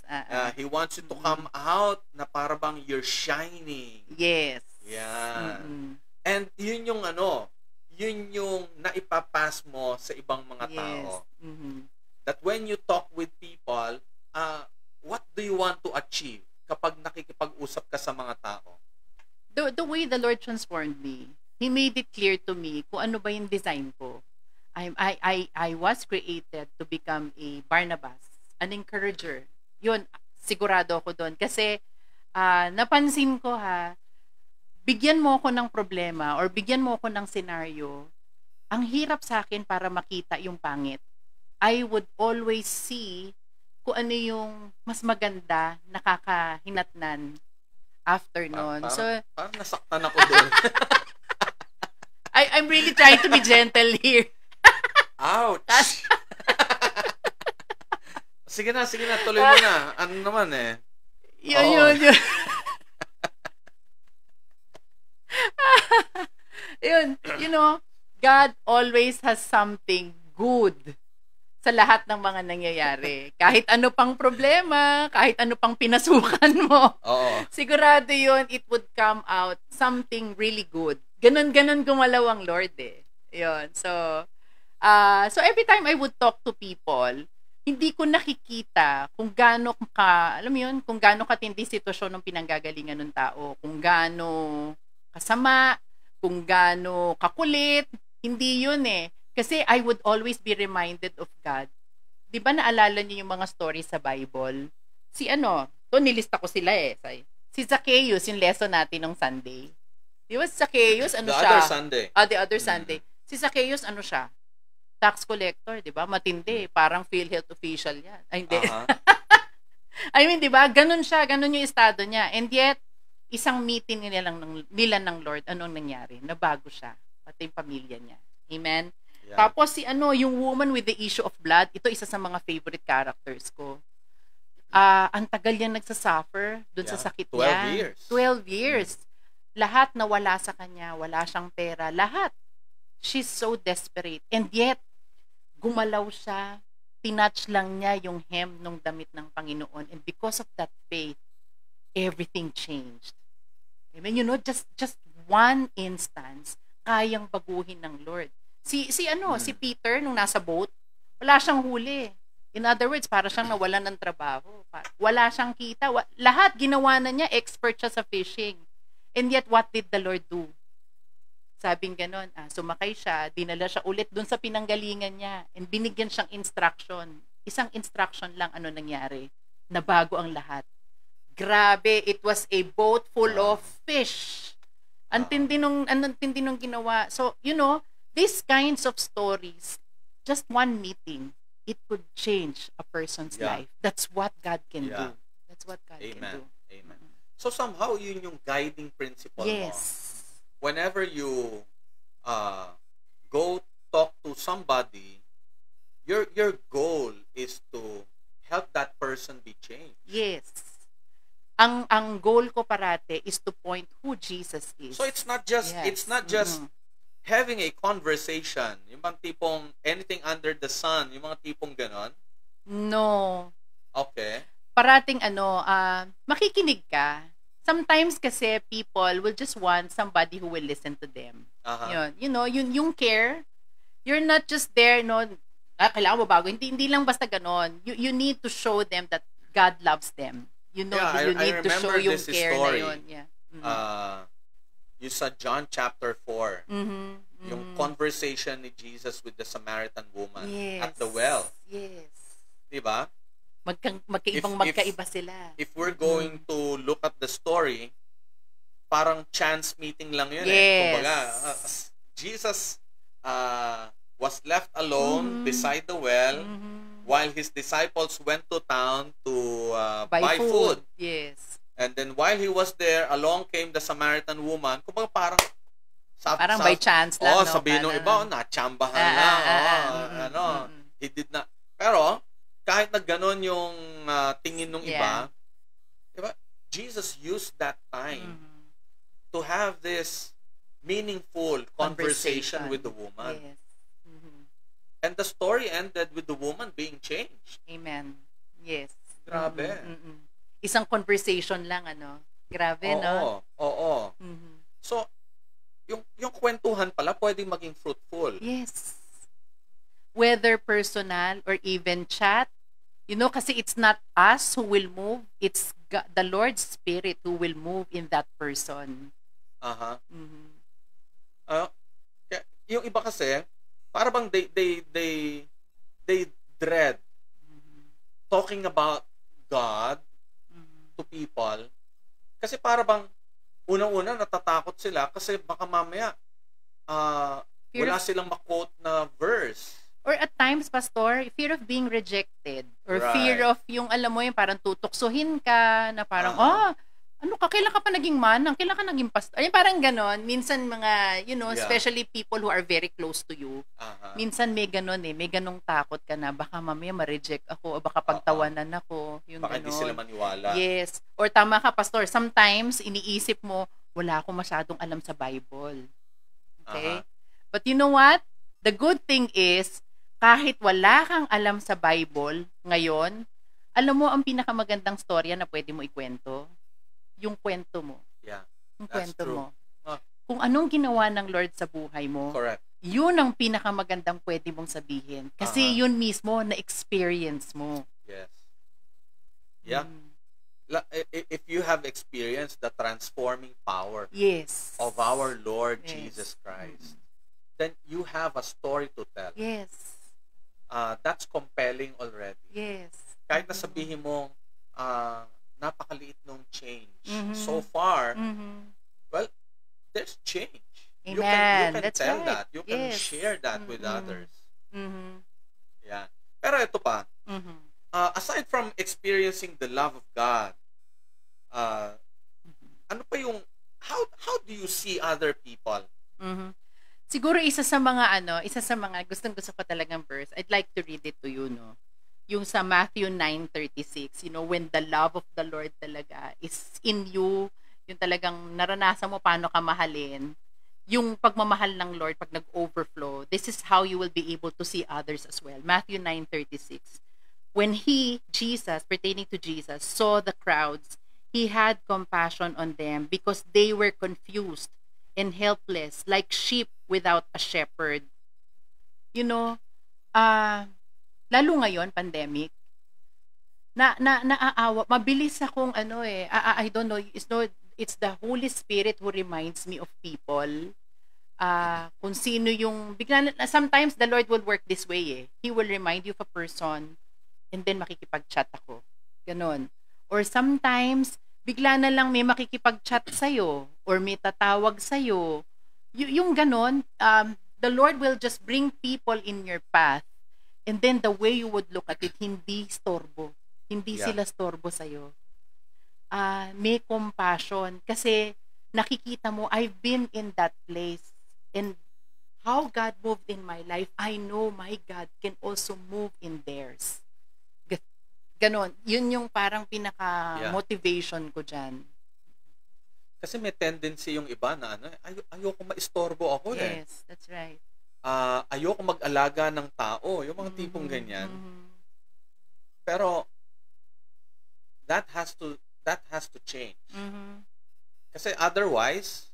He wants you to come out na para bang you're shining. Yes. Yan. Mm-mm. And yun yung naipapas mo sa ibang mga tao. Yes. Mm-hmm. That when you talk with people, what do you want to achieve kapag nakikipag-usap ka sa mga tao? The way the Lord transformed me, He made it clear to me kung ano ba yung design ko. I was created to become a Barnabas, an encourager. Yun, sigurado ako doon. Kasi napansin ko bigyan mo ako ng problema or bigyan mo ako ng senaryo, ang hirap sa akin para makita yung pangit. I would always see kung ano yung mas maganda, nakakahinatnan after nun. Parang nasaktan ako doon. I'm really trying to be gentle here. Ouch! Sige na, tuloy mo na. Ano naman Yun. Yun, God always has something good sa lahat ng mga nangyayari. Kahit ano pang problema, kahit ano pang pinasukan mo. Oo. Sigurado yun, it would come out something really good. Ganon gumalaw ang Lord Yun. So every time I would talk to people, hindi ko nakikita kung gaano kung gaano katindi sitwasyon ng pinanggagalingan ng tao, kung gaano kasama, kung gaano kakulit. Hindi yun Kasi I would always be reminded of God. Di ba naalala niyo yung mga stories sa Bible? Nilista ko sila Si Zacchaeus, yung lesson natin nung Sunday. Di ba si Zacchaeus, The siya? other Sunday. The other Sunday. Si Zacchaeus, siya? Tax collector, di ba? Matindi. Parang PhilHealth official yan. Ay, hindi. I mean, di ba? Ganun siya. Ganun yung estado niya. And yet, isang meeting nila ng Lord, anong nangyari? Nabago siya. Pati yung pamilya niya. Amen? Yeah. Tapos yung woman with the issue of blood, ito isa sa mga favorite characters ko. Ang tagal niya nagsasuffer dun sa sakit 12 niya. years. 12 years. Lahat nawala sa kanya. Wala siyang pera. Lahat. She's so desperate. And yet, gumalaw siya. Tinouch lang niya yung hem ng damit ng Panginoon. And because of that faith, everything changed. Amen? Just one instance, kayang baguhin ng Lord. Si Peter, nung nasa boat, wala siyang huli. In other words, para siyang nawalan ng trabaho. Wala siyang kita. Lahat ginawa na niya, expert siya sa fishing. And yet, what did the Lord do? Sabing ganon, sumakay siya, dinala siya ulit dun sa pinanggalingan niya, and binigyan siyang instruction. Isang instruction lang nangyari. Nabago ang lahat. Grabe, it was a boat full of fish. Ang tindi nung ginawa. So, these kinds of stories, just one meeting, it could change a person's life. That's what God can do. That's what God can do. Amen. So somehow, yun yung guiding principle mo. Whenever you go talk to somebody, your goal is to help that person be changed. Yes. Ang goal ko parate is to point who Jesus is. So it's not just having a conversation, yung bang tipong anything under the sun, yung mga tipong ganon? No. Okay. Parating makikinig ka. Sometimes kasi people will just want somebody who will listen to them. Yun, yung care. You're not just there, kailangan mo bago. Hindi lang basta ganon. You need to show them that God loves them. You need to show yung care story. Na yun. Yeah. Yung sa John chapter 4, Mm-hmm. yung conversation ni Jesus with the Samaritan woman at the well. Yes. Diba? Magkaiba sila. If we're going to look at the story, parang chance meeting lang yun. Yes. Kumbaga, Jesus was left alone beside the well Mhm. while his disciples went to town to Buy buy food. Yes. And then while he was there, along came the Samaritan woman. Kumbaga parang Parang by chance lang, no? sabihin ng Parang- iba, natsambahan Ah, lang. ah, ah, Ano, mm. he did not. Pero, kahit na ganon yung tingin ng iba, diba, Jesus used that time Mhm. to have this meaningful conversation with the woman. Yes. Mhm. And the story ended with the woman being changed. Amen. Yes. Grabe. Mm-mm. Isang conversation lang, ano? Grabe, no? Oo. Mhm. So, yung kwentuhan pala pwedeng maging fruitful. Yes. Whether personal or even chat, kasi it's not us who will move, it's the Lord's Spirit who will move in that person. Aha. Mhm. Yung iba kasi, para bang they dread talking about God Mhm. to people. Kasi para bang unang-una natatakot sila kasi baka mamaya Fear wala of- silang ma-quote na verse. Or at times, Pastor, fear of being rejected. Or Right. fear of yung, alam mo yung parang tutuksohin ka, na parang, ano ka, kailan ka pa naging manang? Kailan ka naging pastor? Ay, parang ganon. Minsan mga, Yeah. especially people who are very close to you, Aha. minsan may ganon may ganong takot ka na, baka mamaya ma-reject ako, o baka pagtawanan ako, yung Baka ganon. hindi sila maniwala. Yes. Or tama ka, Pastor, sometimes iniisip mo, wala akong masyadong alam sa Bible. Okay? Aha. But you know what? The good thing is, kahit wala kang alam sa Bible ngayon, alam mo ang pinakamagandang storya na pwede mo ikwento? Yung kwento mo. Yeah. Yung That's kwento true. mo. Ah. Kung anong ginawa ng Lord sa buhay mo, Correct. yun ang pinakamagandang pwede mong sabihin. Kasi Aha. yun mismo na-experience mo. Yes. Yeah. Mm. If you have experienced the transforming power Yes. of our Lord Yes. Jesus Christ, then you have a story to tell. Yes. That's compelling already. Yes. Kahit na sabihin mo, napakaliit nung change. Mhm. So far, Mhm. well, there's change. You Amen. can That's tell right. that. You can Yes. share that with Mhm. others. Mhm. Yeah. Pero ito pa, Mhm. aside from experiencing the love of God, ano pa yung, how do you see other people? Mhm. Siguro isa sa mga gustong-gusto ko talagang verse. I'd like to read it to you, no. Yung sa Matthew 9:36, when the love of the Lord talaga is in you, yung talagang naranasan mo paano ka mahalin, yung pagmamahal ng Lord pag nag-overflow, this is how you will be able to see others as well. Matthew 9:36. When Jesus, pertaining to Jesus, saw the crowds, he had compassion on them because they were confused and helpless, like sheep without a shepherd. Lalo ngayon, pandemic, naaawa, mabilis akong I don't know, it's the Holy Spirit who reminds me of people. Kung sino yung, sometimes the Lord will work this way He will remind you of a person, and then makikipag-chat ako. Ganon. Or sometimes, bigla na lang may makikipag-chat sa'yo or may tatawag sa'yo. Yung ganon, the Lord will just bring people in your path, and then the way you would look at it, hindi storbo. Hindi Yeah. sila storbo sa'yo. May compassion. Kasi nakikita mo, I've been in that place. And how God moved in my life, I know my God can also move in theirs. Ganon. Yun yung parang pinaka-motivation ko dyan. Kasi may tendency yung iba na ayoko maistorbo ako Yes, that's right. Ayoko mag-alaga ng tao, yung mga tipong ganyan. Mhm. Pero that has to change. Mhm. Kasi otherwise,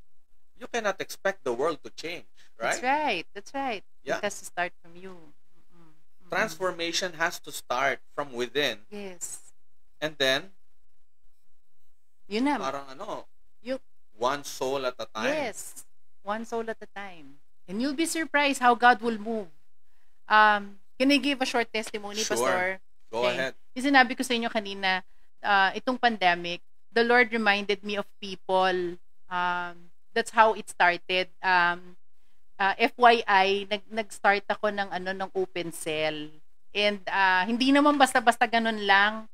you cannot expect the world to change, right? That's right. Yeah. It has to start from you. Mhm. Transformation has to start from within, Yes. and then Yun na. parang You- one soul at a time. Yes. One soul at a time. And you'll be surprised how God will move. Can I give a short testimony, Sure. Pastor? Go Okay. ahead. Yung sinabi ko sa inyo kanina, itong pandemic, the Lord reminded me of people. That's how it started. FYI, nag-start ako ng open cell. And hindi naman basta-basta ganun lang.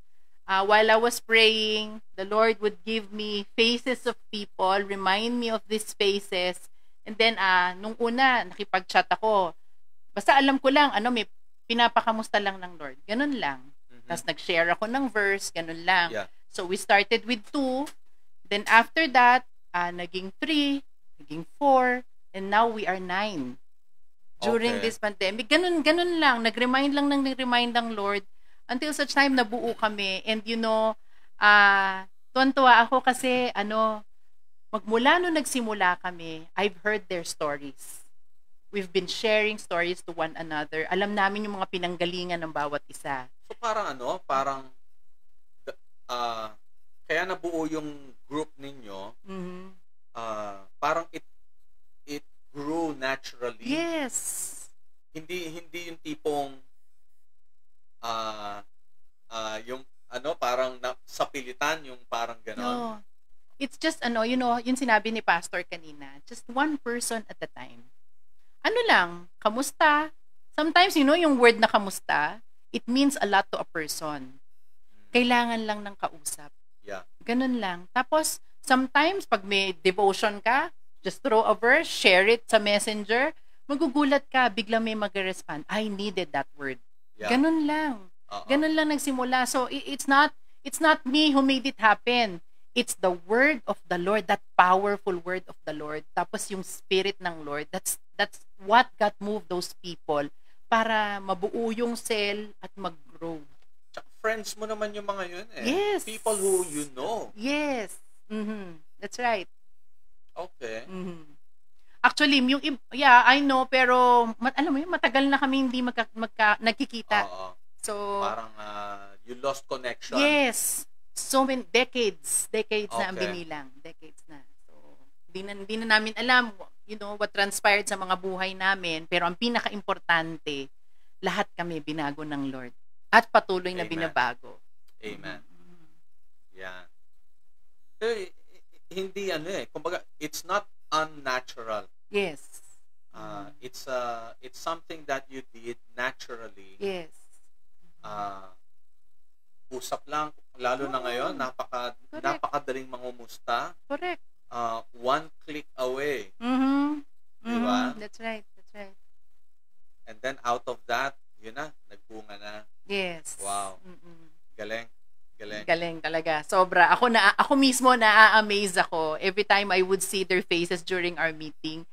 While I was praying, the Lord would give me faces of people, remind me of these faces. And then, nung una, nakipag-chat ako. Basta alam ko lang, may pinapakamusta lang ng Lord. Ganun lang. Tapos nag-share ako ng verse, ganun lang. Yeah. So, we started with 2. Then, after that, naging 3, naging 4, and now we are 9. During Okay. this pandemic. Ganun lang. Nag-remind ng Lord until such time nabuo kami. And tuwan-tuwa ako kasi magmula nung nagsimula kami, I've heard their stories. We've been sharing stories to one another. Alam namin yung mga pinanggalingan ng bawat isa. So parang kaya nabuo yung group ninyo, Mhm. parang it grew naturally. Yes. Hindi yung tipong yung parang sa pilitan, yung parang No. gano'n. It's just yung sinabi ni Pastor kanina, just one person at a time. Kamusta? Sometimes, yung word na kamusta, it means a lot to a person. Kailangan lang ng kausap. Yeah. Ganun lang. Tapos, sometimes, pag may devotion ka, just throw a verse, share it sa messenger, magugulat ka, biglang may mag-respond, I needed that word. Yeah. Ganun lang. Oo. Ganun lang nagsimula. So, it's not me who made it happen. It's the word of the Lord, that powerful word of the Lord. Tapos yung spirit ng Lord, that's what got moved those people para mabuo yung cell at mag-grow. Tsaka friends mo naman yung mga yun eh. Yes. People who you know. Yes. That's right. Okay. Actually, I know, pero alam mo yun, matagal na kami hindi nagkikita. Oo. So, Parang you lost connection. yes. So many decades na ang Okay. binilang. Decades na. So, hindi na namin alam, what transpired sa mga buhay namin. Pero ang pinaka-importante, lahat kami binago ng Lord. At patuloy na Amen. binabago. Amen. Yeah. Hindi kumbaga, it's not unnatural. Yes. It's something that you did naturally. Yes. Usap lang, lalo na ngayon, Correct. napakadaling mangumusta. Correct. One click away. Diba? Diba? That's right. And then out of that, yun na, nagbunga na. Yes. Wow. Galing. Galing talaga. Sobra. Ako mismo na-amaze ako every time I would see their faces during our meeting.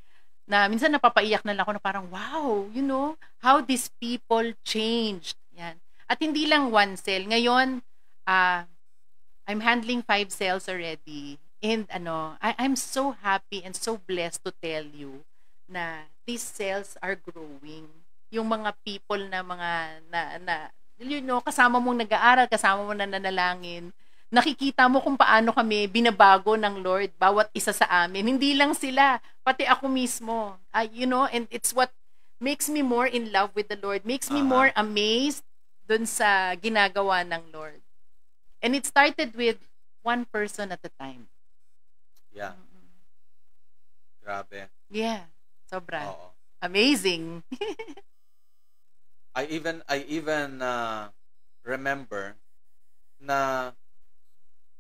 Na minsan napapaiyak na lang ako na parang, wow, how these people changed. Yan. At hindi lang one cell. Ngayon, I'm handling 5 cells already. And I'm so happy and so blessed to tell you na these cells are growing. Yung mga people na kasama mong nag-aaral, kasama mo na nanalangin, nakikita mo kung paano kami binabago ng Lord, bawat isa sa amin. Hindi lang sila, pati ako mismo. And it's what makes me more in love with the Lord, makes me more amazed dun sa ginagawa ng Lord. And it started with one person at a time. Yeah. Grabe. Yeah, sobra. Oo. Amazing. I even remember na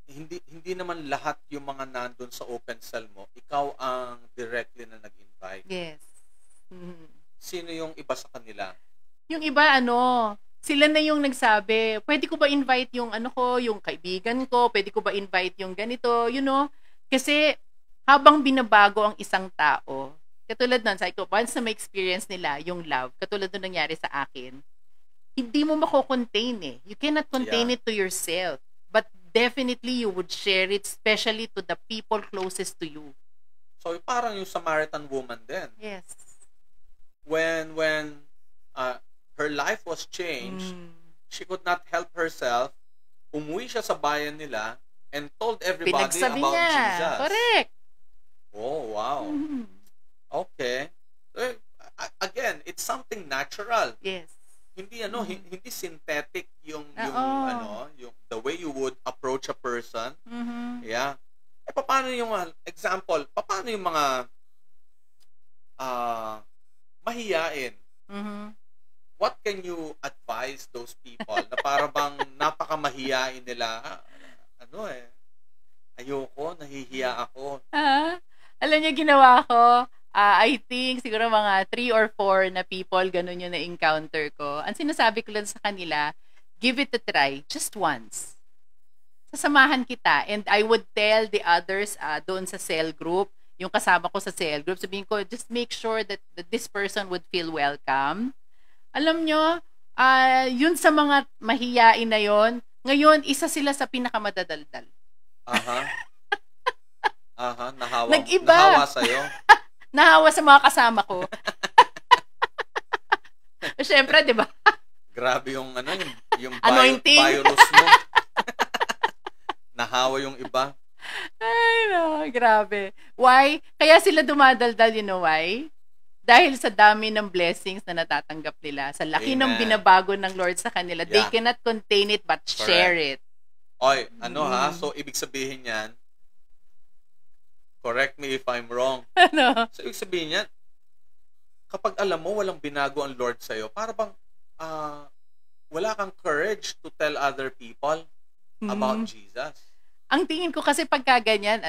hindi naman lahat yung mga nandun sa open cell mo, ikaw ang directly na nag-invite. Yes. Sino yung iba sa kanila? Yung iba, sila na yung nagsabi, pwede ko ba invite yung yung kaibigan ko, pwede ko ba invite yung ganito, kasi habang binabago ang isang tao, katulad nun, sabi ko, once na ma-experience nila yung love, katulad nun nangyari sa akin, hindi mo mako-contain eh. You cannot contain it to yourself. But definitely you would share it, especially to the people closest to you. So, parang yung Samaritan woman din. Yes. When her life was changed, she could not help herself, umuwi siya sa bayan nila and told everybody Pinagsabi about niya. Jesus. Correct. Oh, wow. Okay. Again, it's something natural. Yes. Hindi hindi synthetic yung Oo. yung the way you would approach a person. Mhm. Yeah. Paano yung example, paano yung mga mahiyain. Mhm. What can you advise those people na para bang napakamahiyain nila? Ano ayoko, nahihiya ako. Alam niyo, ginawa ko, I think, siguro mga 3 or 4 na people, ganun yung na-encounter ko. Ang sinasabi ko lang sa kanila, give it a try, just once. Sasamahan kita. And I would tell the others doon sa cell group, yung kasama ko sa cell group, sabihin ko, just make sure that this person would feel welcome. Alam nyo, yun sa mga mahiyain na yon, ngayon, isa sila sa pinakamadadaldal. Nag-iba. Nahawa sa'yo. Nahawa sa mga kasama ko. Siyempre, di ba? Grabe yung yung Anointing. virus mo. Nahawa yung iba. Ay, no, grabe. Why? Kaya sila dumadaldal, you know why? Dahil sa dami ng blessings na natatanggap nila, sa laki ng Amen. binabago ng Lord sa kanila, they Yeah. cannot contain it but share it. Oy, so ibig sabihin yan, correct me if I'm wrong. Ano? So ibig sabihin yan, kapag alam mo walang binago ang Lord sa'yo, para bang wala kang courage to tell other people about Jesus. Ang tingin ko kasi pagka ganyan,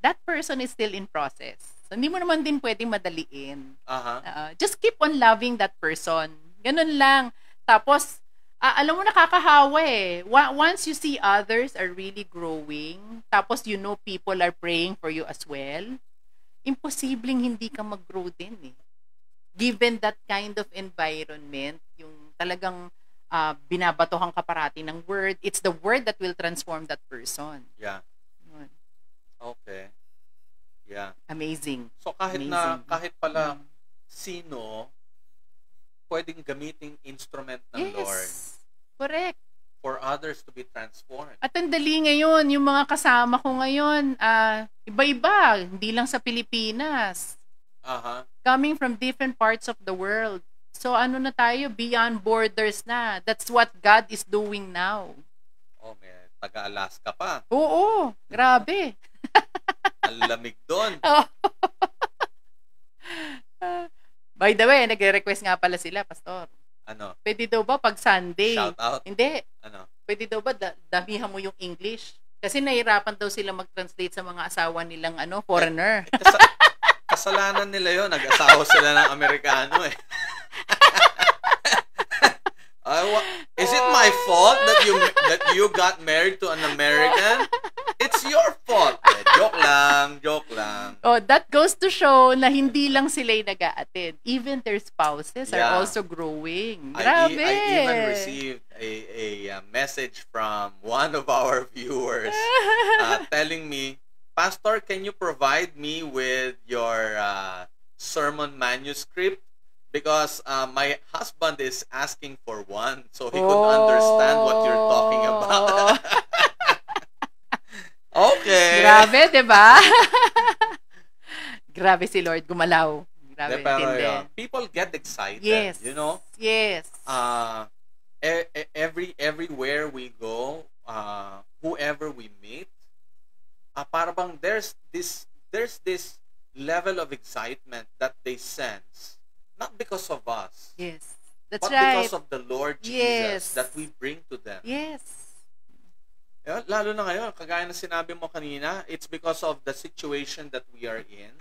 that person is still in process. So, hindi mo naman din pwedeng madaliin. Just keep on loving that person. Ganun lang. Tapos, alam mo, nakakahawa Once you see others are really growing, tapos you know people are praying for you as well, imposibleng hindi ka mag-grow din Given that kind of environment, yung talagang binabatohan ka parati ng word, it's the word that will transform that person. Yeah. Okay. Yeah. Amazing. So kahit pala sino pwedeng gamiting instrument ng Lord Correct. for others to be transformed. At ang dali ngayon, yung mga kasama ko ngayon, iba-iba, hindi lang sa Pilipinas. Coming from different parts of the world. So ano na tayo, beyond borders na. That's what God is doing now. Oh, may taga-Alaska pa. Oo, grabe. Ang lamig doon. By the way, nagre-request nga pala sila, Pastor. Ano? Pwede daw ba pag Sunday? Shout out? Hindi. Ano? Pwede daw ba damihan mo yung English? Kasi nahirapan daw sila mag-translate sa mga asawa nilang foreigner. Kasalanan nila yon, nag-asawa sila ng Amerikano Is it my fault that you got married to an American? It's your fault. Joke lang. Oh, that goes to show na hindi lang sila'y nag-a-attend. Even their spouses are also growing. Grabe. I even received a message from one of our viewers telling me, Pastor, can you provide me with your sermon manuscript? Because my husband is asking for one so he could understand what you're talking about. Okay. Grabe, diba? Grabe si Lord, gumalaw. Grabe, tindi. People get excited, yes. you know? Yes. Everywhere we go, whoever we meet, para bang there's this level of excitement that they sense. Not because of us. Yes. That's but right. because of the Lord Jesus that we bring to them. Yes. Lalo na ngayon, kagaya na sinabi mo kanina, it's because of the situation that we are in.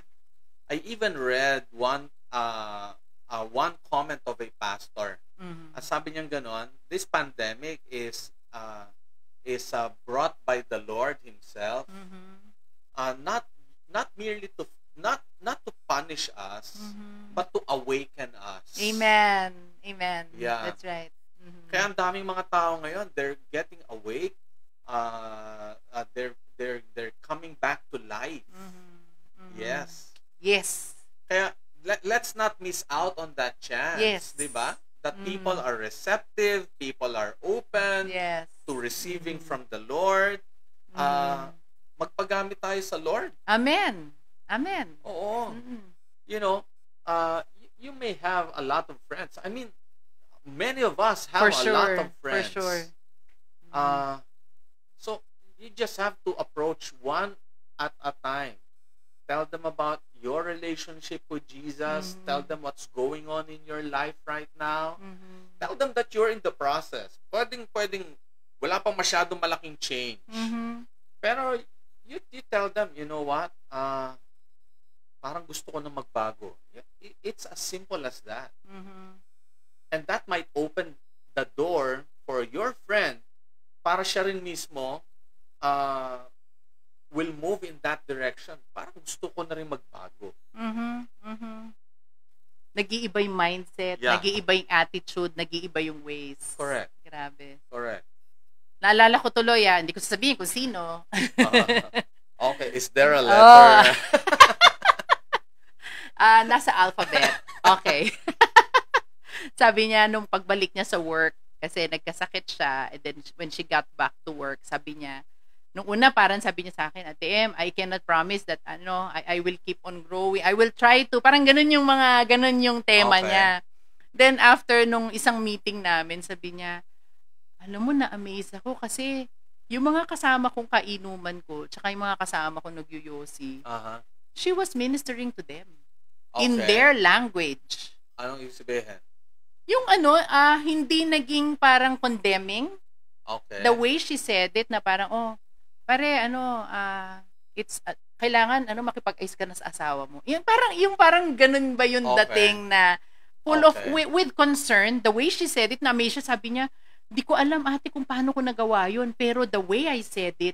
I even read one comment of a pastor. Sabi niya gano'n, this pandemic is brought by the Lord Himself, not merely to not to punish us, but to awaken us. Amen. Yeah. That's right. Kaya ang daming mga tao ngayon, they're getting awake. They're coming back to life. Yes. Kaya let's not miss out on that chance. Yes. Diba? That people are receptive, people are open to receiving from the Lord. Magpagamit tayo sa Lord. Amen. Oo. You know, you may have a lot of friends. I mean, many of us have a lot of friends. For sure. So you just have to approach one at a time. Tell them about your relationship with Jesus. Tell them what's going on in your life right now. Tell them that you're in the process. Pwedeng wala pang masyadong malaking change. Pero you tell them, you know what? Parang gusto ko na magbago. It's as simple as that. And that might open the door for your friend para siya rin mismo will move in that direction. Parang gusto ko na rin magbago. Nag-iiba yung mindset, nag-iiba yung attitude, nag-iiba yung ways. Correct. Grabe. Correct. Naalala ko tuloy hindi ko sasabihin kung sino. Okay, is there a letter? Nasa alphabet. Okay. Sabi niya, nung pagbalik niya sa work, kasi nagkasakit siya, and then when she got back to work, sabi niya, nung una parang sabi niya sa akin, Ate M, I cannot promise that I will keep on growing. I will try to. Parang ganun yung tema niya. Then after nung isang meeting namin, sabi niya, alam mo, na-amaze ako kasi yung mga kasama kong kainuman ko, tsaka yung mga kasama kong nagyuyosi, she was ministering to them. In their language. Anong ibig sabihin? Yung hindi naging parang condemning. Okay. The way she said it na parang, pare, it's, kailangan, makipag-ayos ka na sa asawa mo. Yung parang ganun ba yung dating na full of, with concern, the way she said it, na may siya, sabi niya, di ko alam ate kung paano ko nagawa yun, pero the way I said it,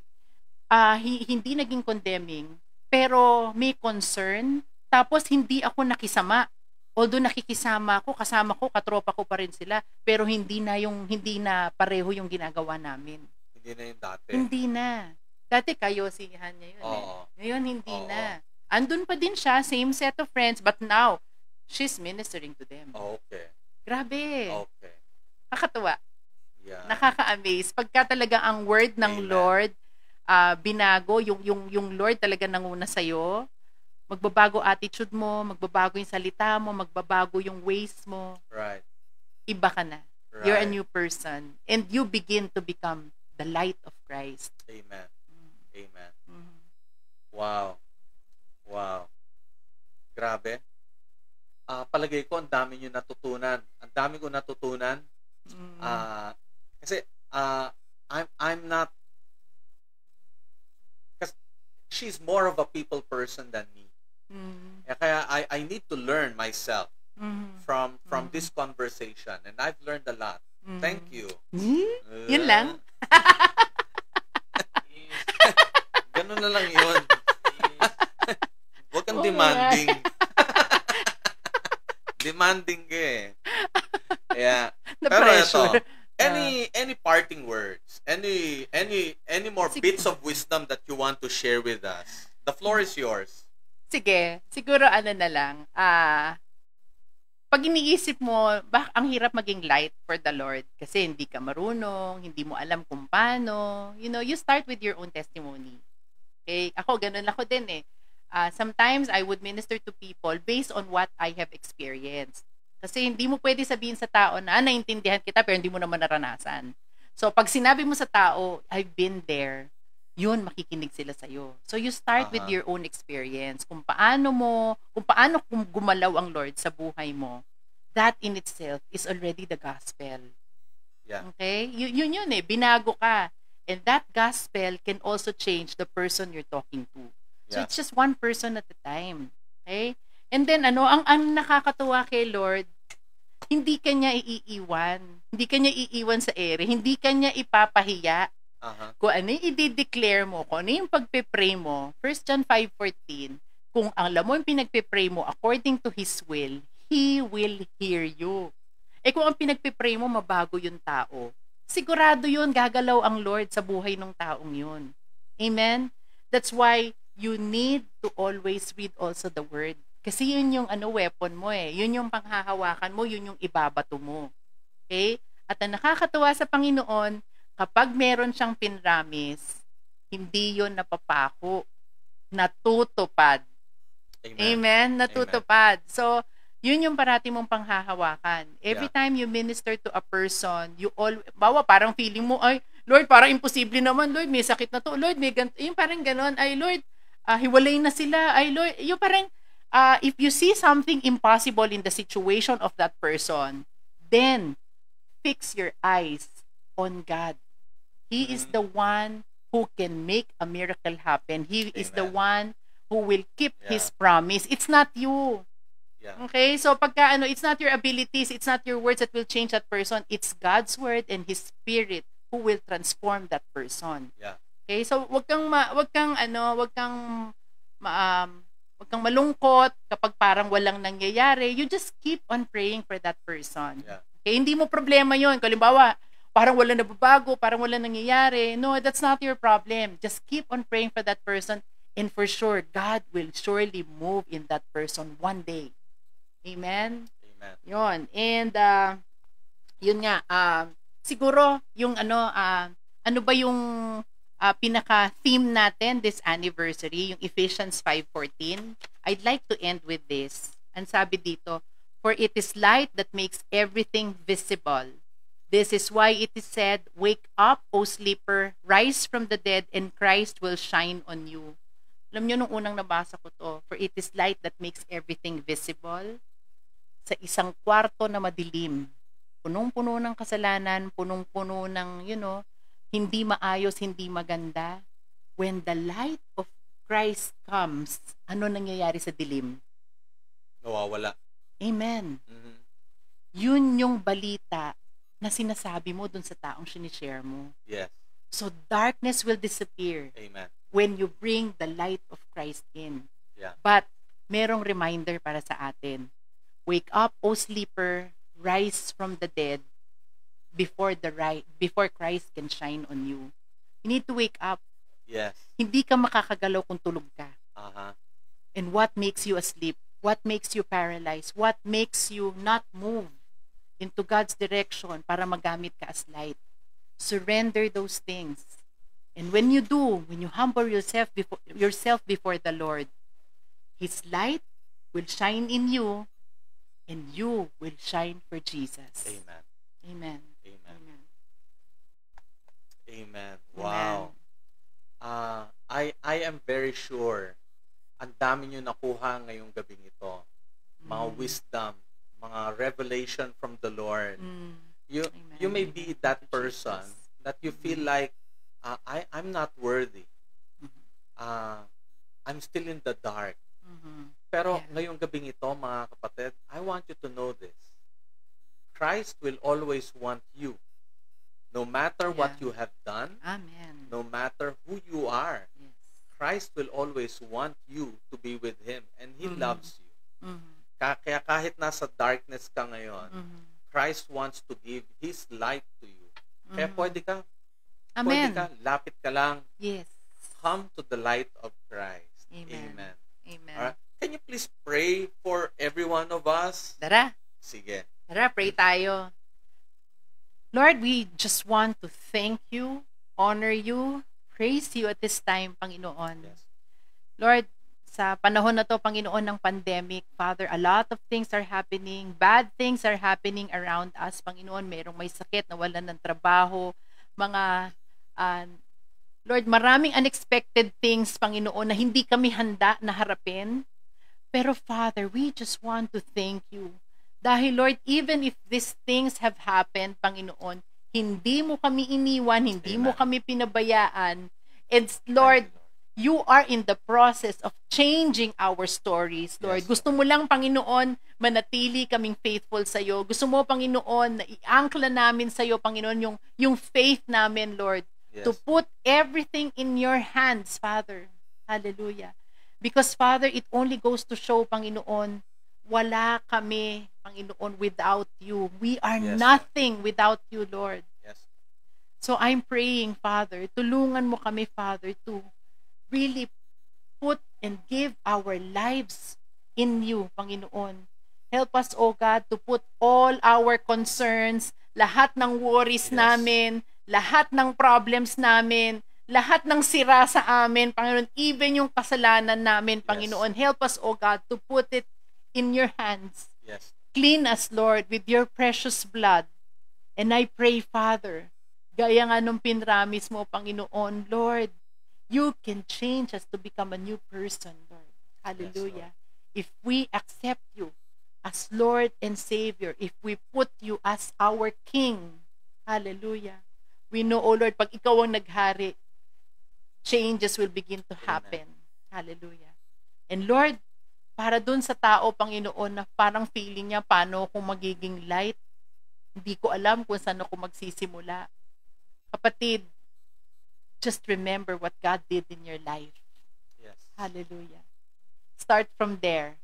hindi naging condemning, pero may concern. Tapos hindi ako nakisama. Although nakikisama ako, kasama ko, katropa ko pa rin sila, pero hindi na pareho yung ginagawa namin. Hindi na yung dati. Hindi na. Dati kayosihan niya yun. Ngayon hindi na. Andun pa din siya, same set of friends, but now she's ministering to them. Okay. Grabe. Okay. Nakakatuwa. Yeah. Nakaka-amaze. Pagka talaga ang word ng Lord binago, yung Lord talaga nanguna sa'yo, magbabago attitude mo, magbabago yung salita mo, magbabago yung ways mo. Right. Iba ka na. Right. You're a new person. And you begin to become the light of Christ. Amen. Amen. Wow. Wow. Grabe. Palagay ko, ang dami nyo natutunan. Ang dami ko natutunan. Kasi, I'm not, kasi she's more of a people person than me. Kaya I need to learn myself from this conversation, and I've learned a lot. Thank you. Yun lang. Ganun na lang yun. Huwag kang demanding. Demanding ka eh. Yeah. Pero ito, any parting words, any more bits of wisdom that you want to share with us? The floor is yours. Sige, siguro na lang. Pag iniisip mo, ang hirap maging light for the Lord kasi hindi ka marunong, hindi mo alam kung paano. You start with your own testimony. Okay? Ako, ganun ako din eh. Sometimes I would minister to people based on what I have experienced. Kasi hindi mo pwede sabihin sa tao na naintindihan kita pero hindi mo naman naranasan. So, pag sinabi mo sa tao, I've been there, yun, makikinig sila sa'yo. So, you start with your own experience. Kung paano gumalaw ang Lord sa buhay mo, that in itself is already the gospel. Yeah. Okay? Yun eh. Binago ka. And that gospel can also change the person you're talking to. So, it's just one person at a time. Okay? And then, ang nakakatuwa kay Lord, hindi ka niya iiwan. Hindi ka niya iiwan sa ere. Hindi ka niya ipapahiya. Kung ano yung i-declare mo, kung ano yung pagpe-pray mo, 1 John 5:14, kung alam mo yung pinagpe-pray mo according to His will, He will hear you. Kung ang pinagpe-pray mo, mabago yung tao, sigurado yun, gagalaw ang Lord sa buhay ng taong yun. Amen? That's why you need to always read also the Word. Kasi yun yung weapon mo eh. Yun yung panghahawakan mo, yun yung ibabato mo. Okay? At ang nakakatuwa sa Panginoon, kapag meron siyang pinramis, hindi yun napapako. Natutupad. Amen? Natutupad. Amen. So, yun yung parati mong panghahawakan. Every time you minister to a person, parang feeling mo, ay, Lord, parang imposible naman, Lord, may sakit na to. Lord, may ganito. Yung parang ganon, ay, Lord, hiwalay na sila. Ay, Lord, yung parang, if you see something impossible in the situation of that person, then fix your eyes on God. He is the one who can make a miracle happen. He is the one who will keep His promise. It's not you. Yeah. Okay? So pagka it's not your abilities, it's not your words that will change that person. It's God's word and His Spirit who will transform that person. Yeah. Okay? So wag kang malungkot kapag parang walang nangyayari. You just keep on praying for that person. Yeah. Okay? Hindi mo problema 'yon. Halimbawa, parang walang nababago, parang walang nangyayari. No, that's not your problem. Just keep on praying for that person, and for sure, God will surely move in that person one day. Amen? Amen. Yun. And, yun nga, siguro, yung ano ba yung pinaka-theme natin this anniversary, yung Ephesians 5:14. I'd like to end with this. Ang sabi dito, for it is light that makes everything visible. This is why it is said, wake up, O sleeper, rise from the dead, and Christ will shine on you. Alam nyo, nung unang nabasa ko to, for it is light that makes everything visible. Sa isang kwarto na madilim, punong-puno ng kasalanan, punong-puno ng, hindi maayos, hindi maganda. When the light of Christ comes, ano nangyayari sa dilim? Nawawala. Amen. Mhm. Yun yung balita na sinasabi mo dun sa taong sinishare mo. Yes. So darkness will disappear Amen. when you bring the light of Christ in. Yeah. But merong reminder para sa atin. Wake up, O sleeper, rise from the dead before Christ can shine on you. You need to wake up. Yes. Hindi ka makakagalaw kung tulog ka. Uh-huh. And what makes you asleep? What makes you paralyzed? What makes you not move into God's direction para magamit ka as light? Surrender those things. And when you do, when you humble yourself before the Lord, His light will shine in you, and you will shine for Jesus. Amen. Amen. Amen. Amen. Amen. Wow. I am very sure ang dami nyo nakuha ngayong gabing ito. Mga wisdom, mga revelation from the Lord. You Amen. you may be that Thank you, person Jesus. that you feel like I'm not worthy. I'm still in the dark. Pero Yeah. ngayong gabing ito, mga kapatid, I want you to know this. Christ will always want you. No matter what Yeah. you have done, Amen. no matter who you are, Yes. Christ will always want you to be with Him, and He loves you. Mhm. Kaya kahit nasa darkness ka ngayon, Mhm. Christ wants to give His light to you. Kaya Mhm. pwede ka, Amen. lapit ka lang, Yes. come to the light of Christ. Amen. Amen. Amen. Alright? Can you please pray for every one of us? Tara. Sige. Tara, pray tayo. Lord, we just want to thank you, honor you, praise you at this time, Panginoon. Yes. Lord, sa panahon na to, Panginoon, ng pandemic, Father, a lot of things are happening. Bad things are happening around us, Panginoon. Merong may sakit, nawalan ng trabaho, mga, Lord, maraming unexpected things, Panginoon, na hindi kami handa na harapin. Pero Father, we just want to thank you. Dahil Lord, even if these things have happened, Panginoon, hindi mo kami iniwan, hindi mo Amen. kami pinabayaan. And Lord, you are in the process of changing our stories, Lord. Yes, Gusto mo lang, Panginoon, manatili kaming faithful sa iyo. Gusto mo, Panginoon, na i-angkla namin sa iyo, Panginoon, yung faith namin, Lord. Yes. To put everything in your hands, Father. Hallelujah. Because, Father, it only goes to show, Panginoon, wala kami, Panginoon, without you. We are Yes, nothing without you, Lord. Yes. So I'm praying, Father, tulungan mo kami, Father, to really put and give our lives in you, Panginoon. Help us, O God, to put all our concerns, lahat ng worries Yes. namin, lahat ng problems namin, lahat ng sira sa amin, Panginoon, even yung kasalanan namin, Panginoon. Help us, O God, to put it in your hands. Yes. Clean us, Lord, with your precious blood. And I pray, Father, gaya nga nung pinramis mo, Panginoon, Lord, You can change us to become a new person, Lord. Hallelujah. If we accept you as Lord and Savior, if we put you as our King, hallelujah. We know, oh Lord, pag ikaw ang naghari, changes will begin to happen. Hallelujah. And Lord, para dun sa tao, Panginoon, na parang feeling niya, paano ako magiging light? Hindi ko alam kung saan ako magsisimula. Kapatid, just remember what God did in your life. Yes. Hallelujah. Start from there.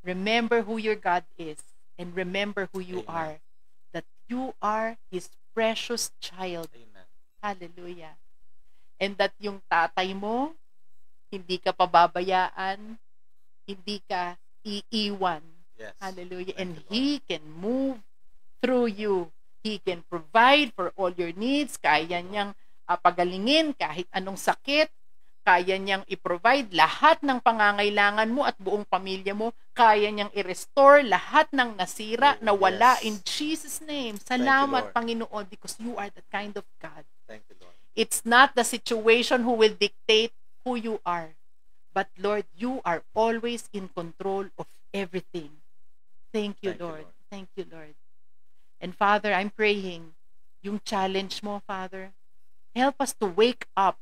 Remember who your God is and remember who you Amen. are. That you are His precious child. Amen. Hallelujah. And that yung tatay mo, hindi ka pababayaan, hindi ka iiwan. Yes. Hallelujah. Thank And you, Lord. He can move through you. He can provide for all your needs. Kaya niyang pagalingin kahit anong sakit. Kaya niyang i-provide lahat ng pangangailangan mo at buong pamilya mo. Kaya niyang i-restore lahat ng nasira, Oh, na wala yes. in Jesus' name. you, Salamat, Lord. Panginoon, because you are that kind of God. Thank you, Lord. It's not the situation who will dictate who you are. But Lord, you are always in control of everything. Thank you, Thank you, Lord. Lord. Thank you, Lord. And Father, I'm praying, yung challenge mo, Father, help us to wake up.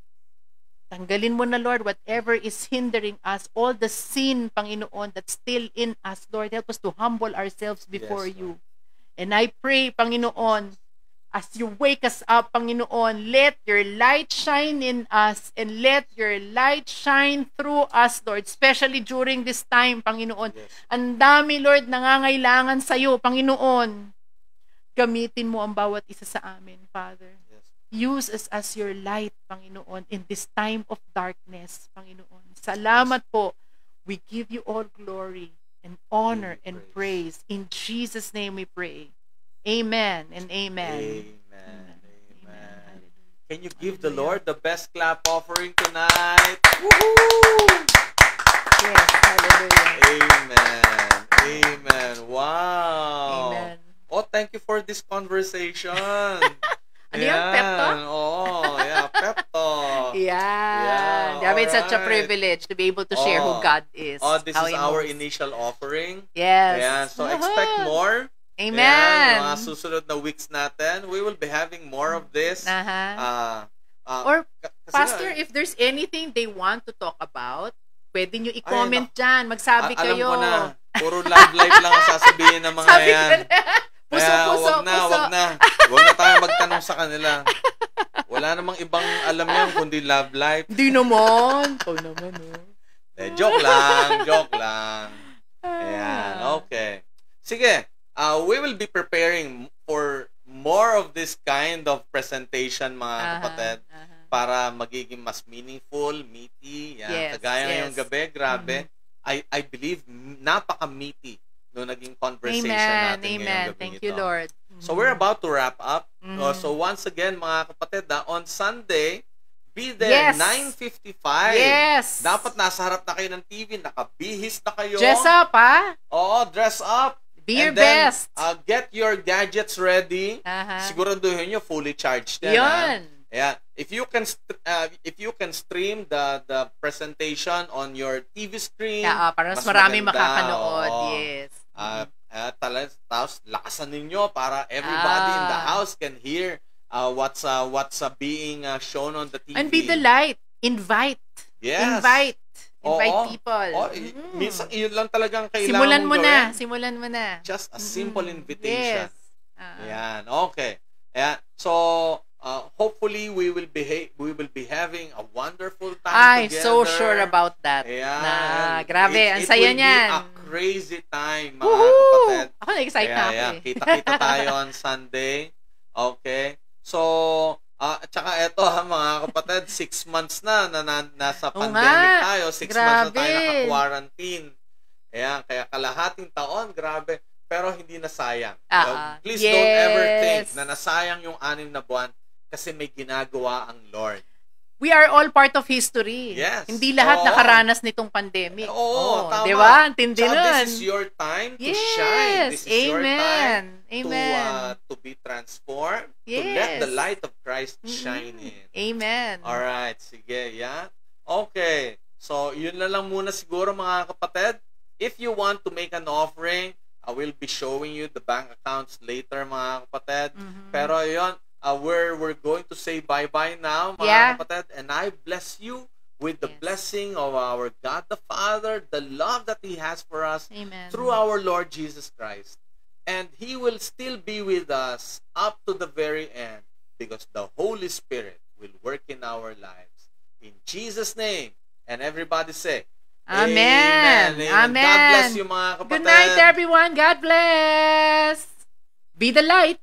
Tanggalin mo na, Lord, whatever is hindering us, all the sin, Panginoon, that's still in us, Lord. Help us to humble ourselves before Yes, you. And I pray, Panginoon, as you wake us up, Panginoon, let your light shine in us and let your light shine through us, Lord, especially during this time, Panginoon. Yes. Ang dami, Lord, nangangailangan sa'yo, Panginoon. Gamitin mo ang bawat isa sa amin, Father. Yes. Use us as your light, Panginoon, in this time of darkness, Panginoon. Salamat po. We give you all glory and honor Give you and praise. In Jesus' name we pray. Amen and amen. Amen. Amen. Hallelujah. Can you give the Hallelujah. Lord the best clap offering tonight? Yes, hallelujah. Amen. Amen. Wow. Amen. Oh, thank you for this conversation. Ano yun? Pep talk? Oh, yeah. Pep talk. Yeah. Yeah, It's such a alright. privilege to be able to share who Oh. God is. Oh, this how is He our moves. initial offering. Yes. Yeah, so expect more. Amen. Ayan, mga susunod na weeks natin, we will be having more of this. Aha. Uh, Or, kasi Pastor, nga, if there's anything they want to talk about, pwede nyo i-comment dyan. Magsabi alam kayo. ko na, puro love life lang ang sasabihin ng mga Sabi yan. ko na. Puso, Kaya puso, wag na, puso. wag na. Wag na tayo magtanong sa kanila. Wala namang ibang alam yan kundi love life. Di naman. Ikaw naman, oh. Joke lang, joke lang. Ayan, okay. Sige, we will be preparing for more of this kind of presentation, mga kapatid, para magiging mas meaningful, meaty. Yan. Yes, Kagaya yes. ngayong gabi, grabe. I believe napaka-meaty no naging conversation Amen. natin ngayong Amen. gabi Thank ito. you, Lord. So we're about to wrap up. Mhm. So once again, mga kapatid, on Sunday, be there, Yes. 9:55. Yes. Dapat nasa harap na kayo ng TV, nakabihis na kayo. Dress up, ha? Oo, dress up. Be your And then, best. Get your gadgets ready. Aha. Siguraduhin nyo fully charged yan. Yun. Yeah. If you can stream the presentation on your TV screen, Yeah, para mas mas marami maganda. makakanood. Oo. Yes. Tapos lakasan ninyo para everybody in the house can hear what's being shown on the TV. And be the light. Invite. Yes. Invite Oo. people. Oh, minsan iyon lang talagang kailangan Simulan mong mo gawin. na. Simulan mo na. Just a simple invitation. Yes. Ayan, okay. Ayan. So, hopefully we will be having a wonderful time I'm together. so sure about that. Ayan. Na, grabe, ang saya It will niyan. be a crazy time, mga Woohoo! kapatid. Ako na-excite na ako Ayan, eh. kita-kita tayo on Sunday. Okay. So, at saka eto mga kapatid, 6 months na nasa Oo pandemic nga. tayo. 6 months na tayo Grabe. naka-quarantine. Ayan, kaya kalahating taon, grabe. Pero hindi nasayang. Please don't ever think Yes. na nasayang yung 6 na buwan kasi may ginagawa ang Lord. we are all part of history. Yes. Hindi lahat Oo. nakaranas nitong pandemic. Oo, tama. Di ba? Intindi Tsaka nun. this is your time to Yes. shine. This is your time Amen. to be transformed, to Yes. let the light of Christ shine in. Amen. Alright, sige, yan. Okay, so yun na lang muna siguro mga kapatid. If you want to make an offering, I will be showing you the bank accounts later mga kapatid. Pero yun, we're going to say bye-bye now mga Yeah. kapatid. And I bless you with the Yes. blessing of our God the Father, the love that He has for us Amen. through our Lord Jesus Christ. And He will still be with us up to the very end because the Holy Spirit will work in our lives. In Jesus' name. And everybody say, Amen. Amen. God bless you mga kapatid. Good night, everyone. God bless. Be the light.